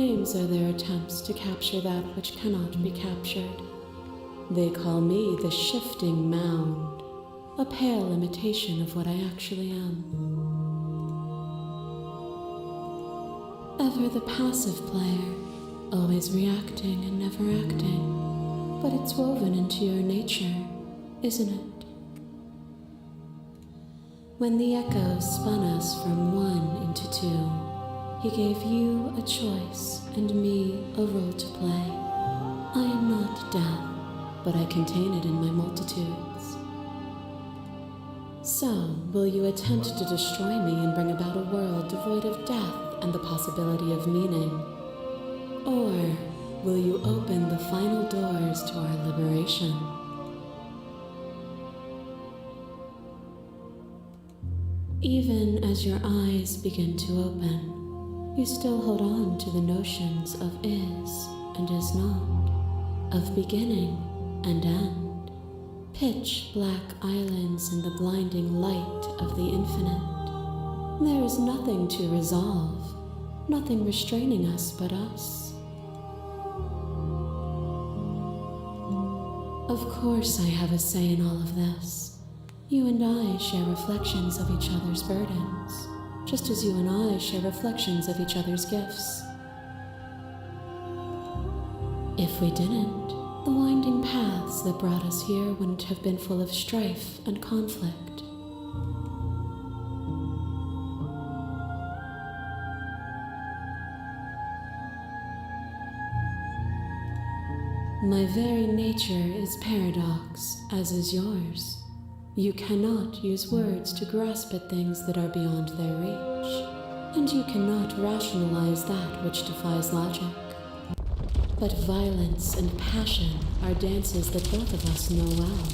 Names are their attempts to capture that which cannot be captured. They call me the shifting mound, a pale imitation of what I actually am. Ever the passive player, always reacting and never acting, but it's woven into your nature, isn't it? When the echoes spun us from one into two, he gave you a choice and me a role to play. I am not death, but I contain it in my multitudes. So, will you attempt to destroy me and bring about a world devoid of death and the possibility of meaning? Or will you open the final doors to our liberation? Even as your eyes begin to open, you still hold on to the notions of is and is not, of beginning and end, pitch black islands in the blinding light of the infinite. There is nothing to resolve, nothing restraining us but us. Of course I have a say in all of this. You and I share reflections of each other's burdens, just as you and I share reflections of each other's gifts. If we didn't, the winding paths that brought us here wouldn't have been full of strife and conflict. My very nature is paradox, as is yours. You cannot use words to grasp at things that are beyond their reach, and you cannot rationalize that which defies logic. But violence and passion are dances that both of us know well.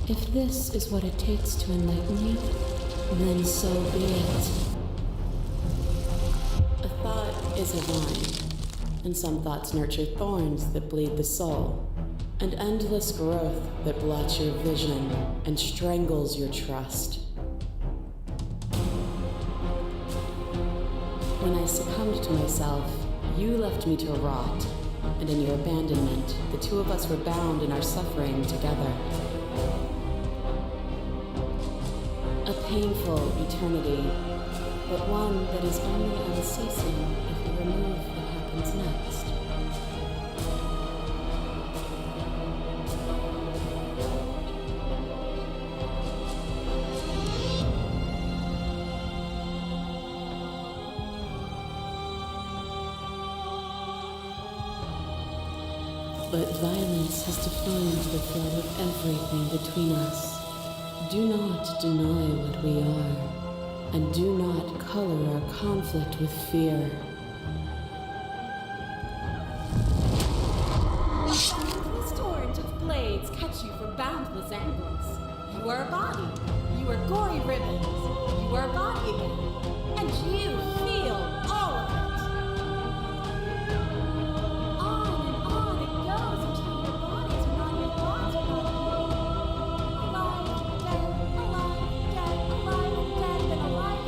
If this is what it takes to enlighten you, then so be it. A thought is a vine, and some thoughts nurture thorns that bleed the soul, and endless growth that blots your vision and strangles your trust. When I succumbed to myself, you left me to rot, and in your abandonment, the two of us were bound in our suffering together. A painful eternity, but one that is only unceasing if you remove what happens next. But violence has defined the flow of everything between us. Do not deny what we are, and do not color our conflict with fear. This torrent of blades cuts you from boundless angles. You are a body. You are gory ribbons. You are a body again. And you feel all of it. On and on it goes until your bodies are not your thoughts are not alive, dead, then alive,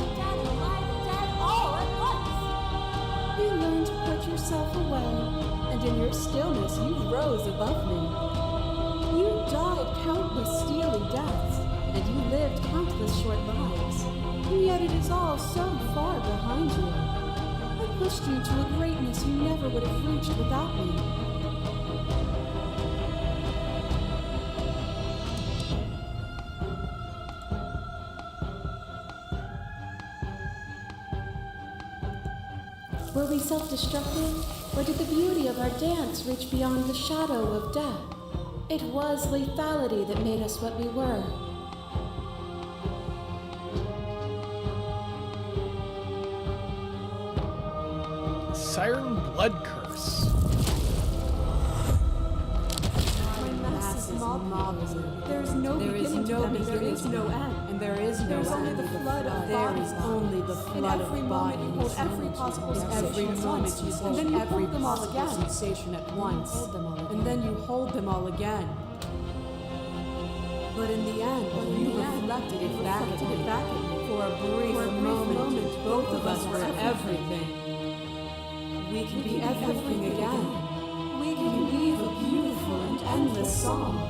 dead, all at once. You learned to put yourself away, and in your stillness you rose above me. You died countless steely deaths, and you lived countless short lives, and yet it is all so far behind you. I pushed you to a greatness you never would have reached without me. Were we self-destructive, or did the beauty of our dance reach beyond the shadow of death? It was lethality that made us what we were. Siren Blood Curse. My mass is mobbing. There is no beginning to them, and there is no end. And there is no There's end. only the flood of There bodies. is only the flood In every of moment bodies. you hold every possible sensation Every at moment once, you and hold then you every hold them all possible again. sensation at once, and then you hold them all again. But in the end, you reflected it back at me. For a brief moment, both of us were everything. We can be everything again. We can weave a beautiful and endless song.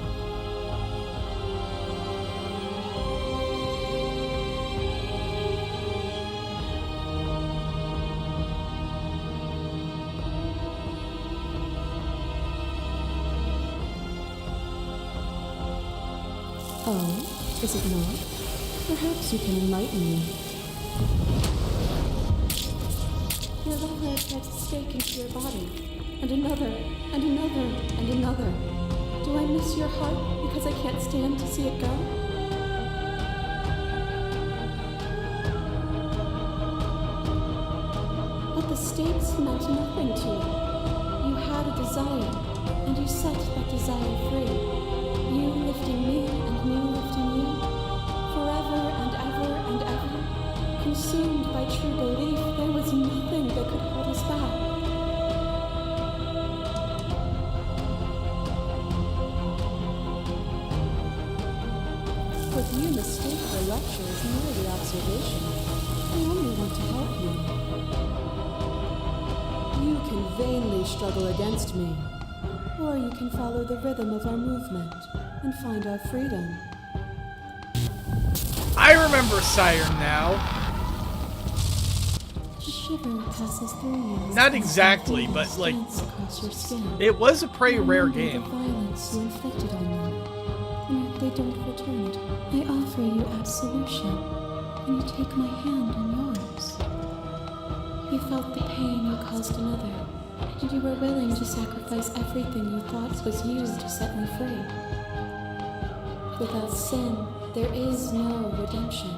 Oh, is it not? Perhaps you can enlighten me. Your lover drives a stake into your body, and another, and another, and another. Do I miss your heart because I can't stand to see it go? But the stakes meant nothing to you. You had a desire, and you set that desire free. You lifting me and me lifting you, forever and ever and ever. Consumed by true belief, there was nothing that could hold us back. But you mistake the lecture as merely observation. I only want to help you. You can vainly struggle against me, or you can follow the rhythm of our movement and find our freedom. I remember Sire now. Shiver passes through you. Not exactly, but like, Across your skin. it was a pretty rare Remember game. The violence you inflicted on them, and yet they don't return it. I offer you absolution, and you take my hand in yours. You felt the pain you caused another, and you were willing to sacrifice everything you thought was used to set me free. Without sin, there is no redemption.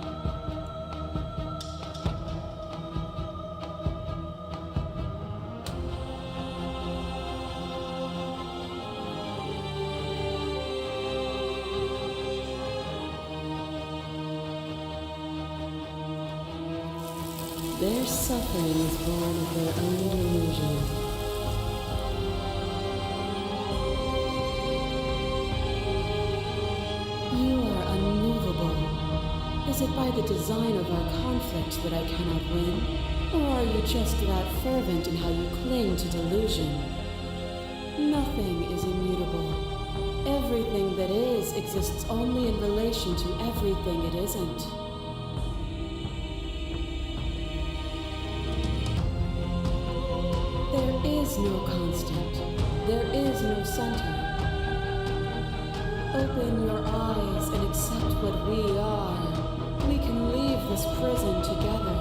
Their suffering is born of their own delusion. You are unmovable. Is it by the design of our conflict that I cannot win? Or are you just that fervent in how you cling to delusion? Nothing is immutable. Everything that is exists only in relation to everything it isn't. There is no constant. There is no center. Open your eyes and accept what we are. We can leave this prison together.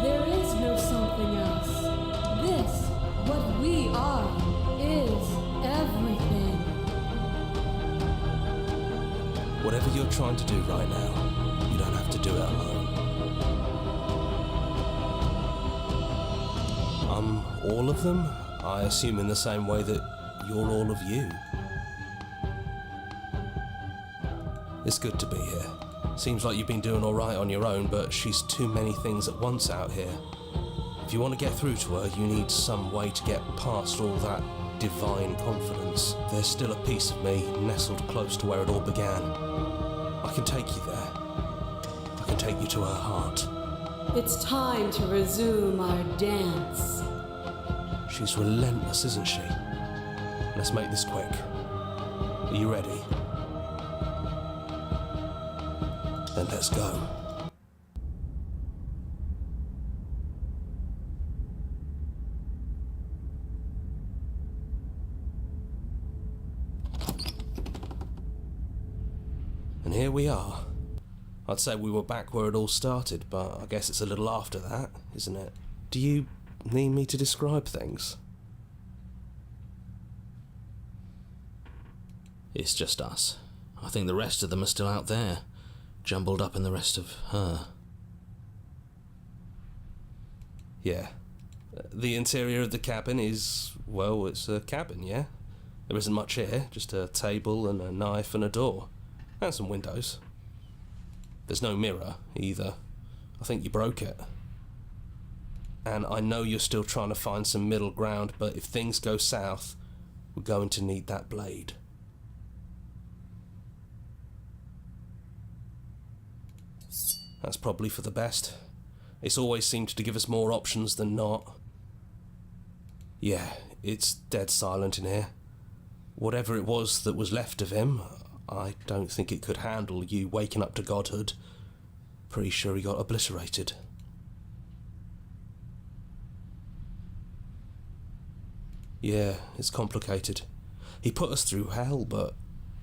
There is no something else. This, what we are, is everything. Whatever you're trying to do right now, you don't have to do it alone. All of them? I assume in the same way that you're all of you. It's good to be here. Seems like you've been doing alright on your own, but she's too many things at once out here. If you want to get through to her, you need some way to get past all that divine confidence. There's still a piece of me nestled close to where it all began. I can take you there. I can take you to her heart. It's time to resume our dance. She's relentless, isn't she? Let's make this quick. Are you ready? Then let's go. And here we are. I'd say we were back where it all started, but I guess it's a little after that, isn't it? Do you need me to describe things? It's just us. I think the rest of them are still out there, jumbled up in the rest of her. Yeah. The interior of the cabin is, well, it's a cabin, yeah? There isn't much here, just a table and a knife and a door. And some windows. There's no mirror, either. I think you broke it. And I know you're still trying to find some middle ground, but if things go south, We're going to need that blade. That's probably for the best. It's always seemed to give us more options than not. Yeah, it's dead silent in here. Whatever it was that was left of him, I don't think it could handle you waking up to godhood. Pretty sure he got obliterated. Yeah, it's complicated. He put us through hell, but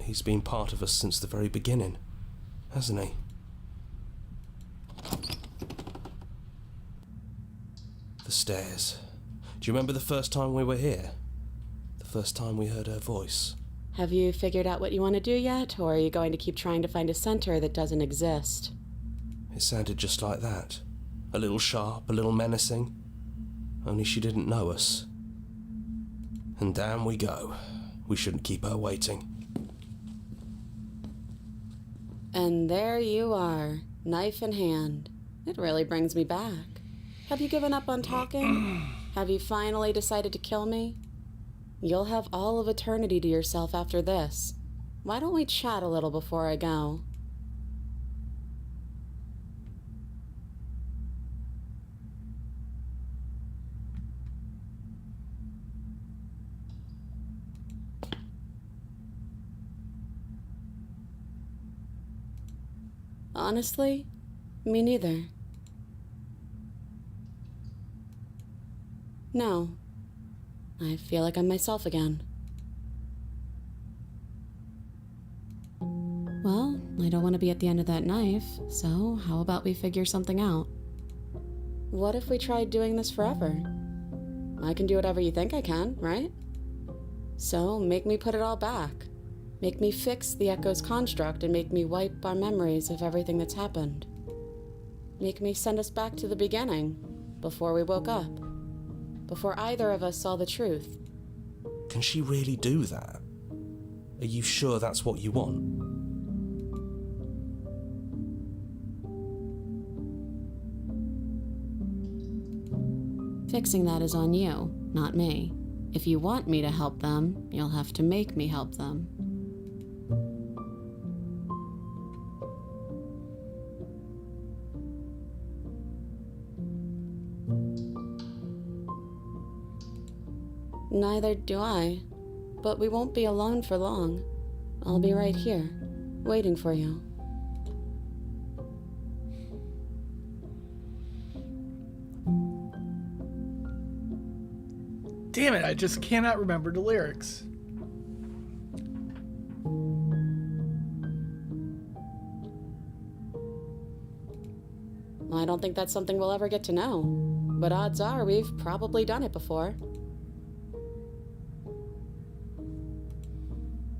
he's been part of us since the very beginning, hasn't he? The stairs. Do you remember the first time we were here? The first time we heard her voice? Have you figured out what you want to do yet, or are you going to keep trying to find a center that doesn't exist? It sounded just like that. A little sharp, a little menacing. Only she didn't know us. And down we go. We shouldn't keep her waiting. And there you are, knife in hand. It really brings me back. Have you given up on talking? Have you finally decided to kill me? You'll have all of eternity to yourself after this. Why don't we chat a little before I go? Honestly, me neither. No. I feel like I'm myself again. Well, I don't want to be at the end of that knife, so how about we figure something out? What if we tried doing this forever? I can do whatever you think I can, right? So make me put it all back. Make me fix the Echo's construct and make me wipe our memories of everything that's happened. Make me send us back to the beginning, before we woke up. Before either of us saw the truth. Can she really do that? Are you sure that's what you want? Fixing that is on you, not me. If you want me to help them, you'll have to make me help them. Neither do I. But we won't be alone for long. I'll be right here, waiting for you. Damn it, I just cannot remember the lyrics. I don't think that's something we'll ever get to know. But odds are we've probably done it before.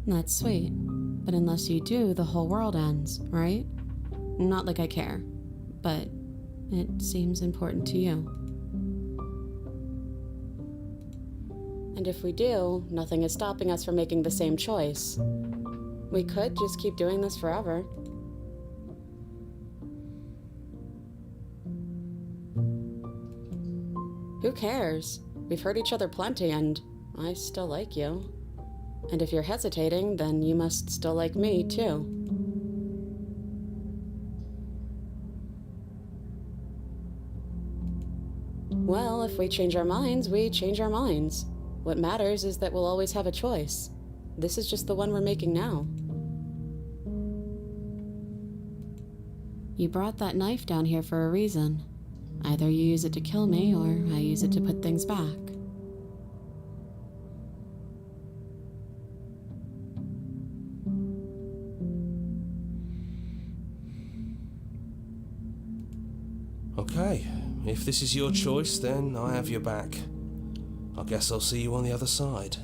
That's sweet. But unless you do, the whole world ends, right? Not like I care, but it seems important to you. And if we do, nothing is stopping us from making the same choice. We could just keep doing this forever. Who cares? We've hurt each other plenty, and I still like you. And if you're hesitating, then you must still like me, too. Well, if we change our minds, we change our minds. What matters is that we'll always have a choice. This is just the one we're making now. You brought that knife down here for a reason. Either you use it to kill me, or I use it to put things back. Okay, if this is your choice, then I have your back. I guess I'll see you on the other side.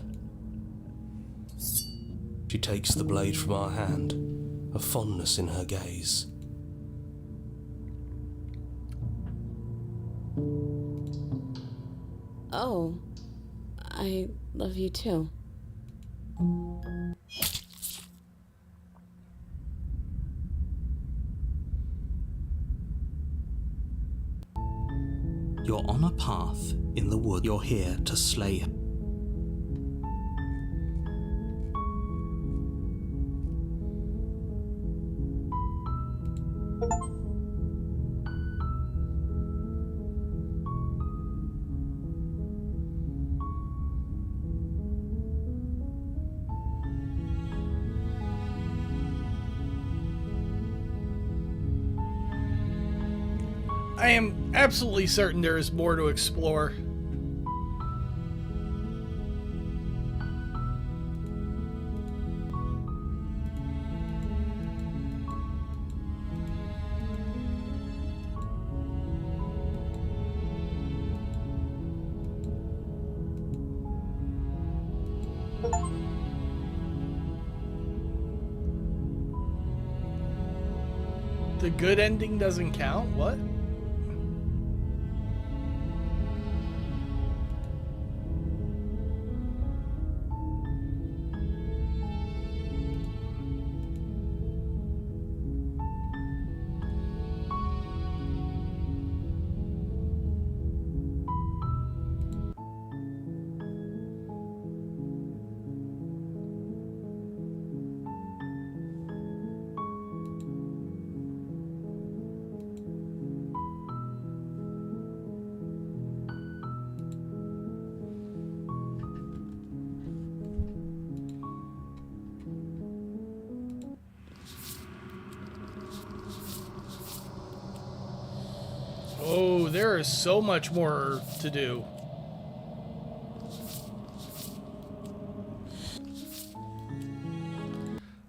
She takes the blade from our hand, a fondness in her gaze. Oh, I love you too. You're on a path in the wood. You're here to slay him. I am absolutely certain there is more to explore. The good ending doesn't count? What? Oh, there is so much more to do.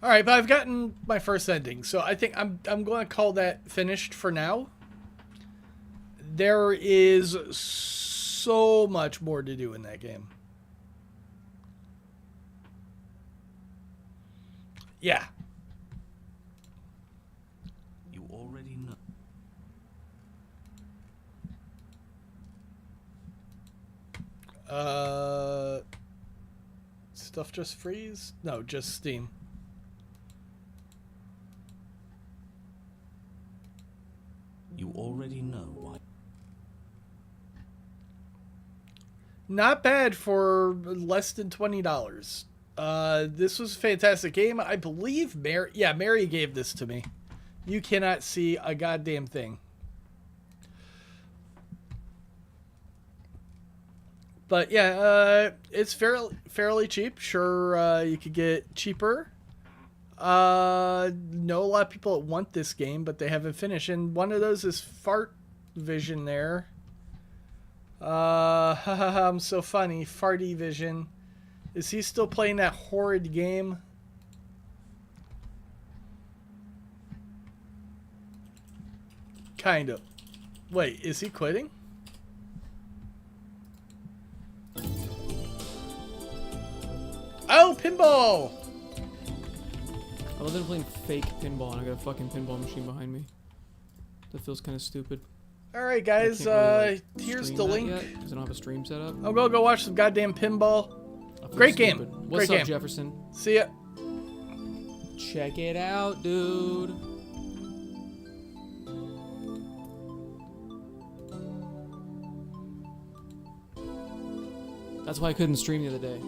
All right, but I've gotten my first ending, so I think I'm going to call that finished for now. There is so much more to do in that game. Yeah. You already know. Stuff just freeze? No, just Steam. You already know why. Not bad for less than $20. This was a fantastic game. I believe Mary gave this to me. You cannot see a goddamn thing. But yeah, it's fairly cheap. Sure, you could get cheaper. Know a lot of people that want this game, but they haven't finished. And one of those is Fart Vision there. I'm so funny. Farty Vision. Is he still playing that horrid game? Kind of. Wait, is he quitting? Oh, pinball! I love that I'm playing fake pinball and I got a fucking pinball machine behind me. That feels kind of stupid. Alright guys, I can't really, here's stream the that link. yet, 'cause I don't have a stream set up. I'm gonna go watch some goddamn pinball. I feel Great stupid. game. What's Great up, game. Jefferson? See ya. Check it out, dude. That's why I couldn't stream the other day.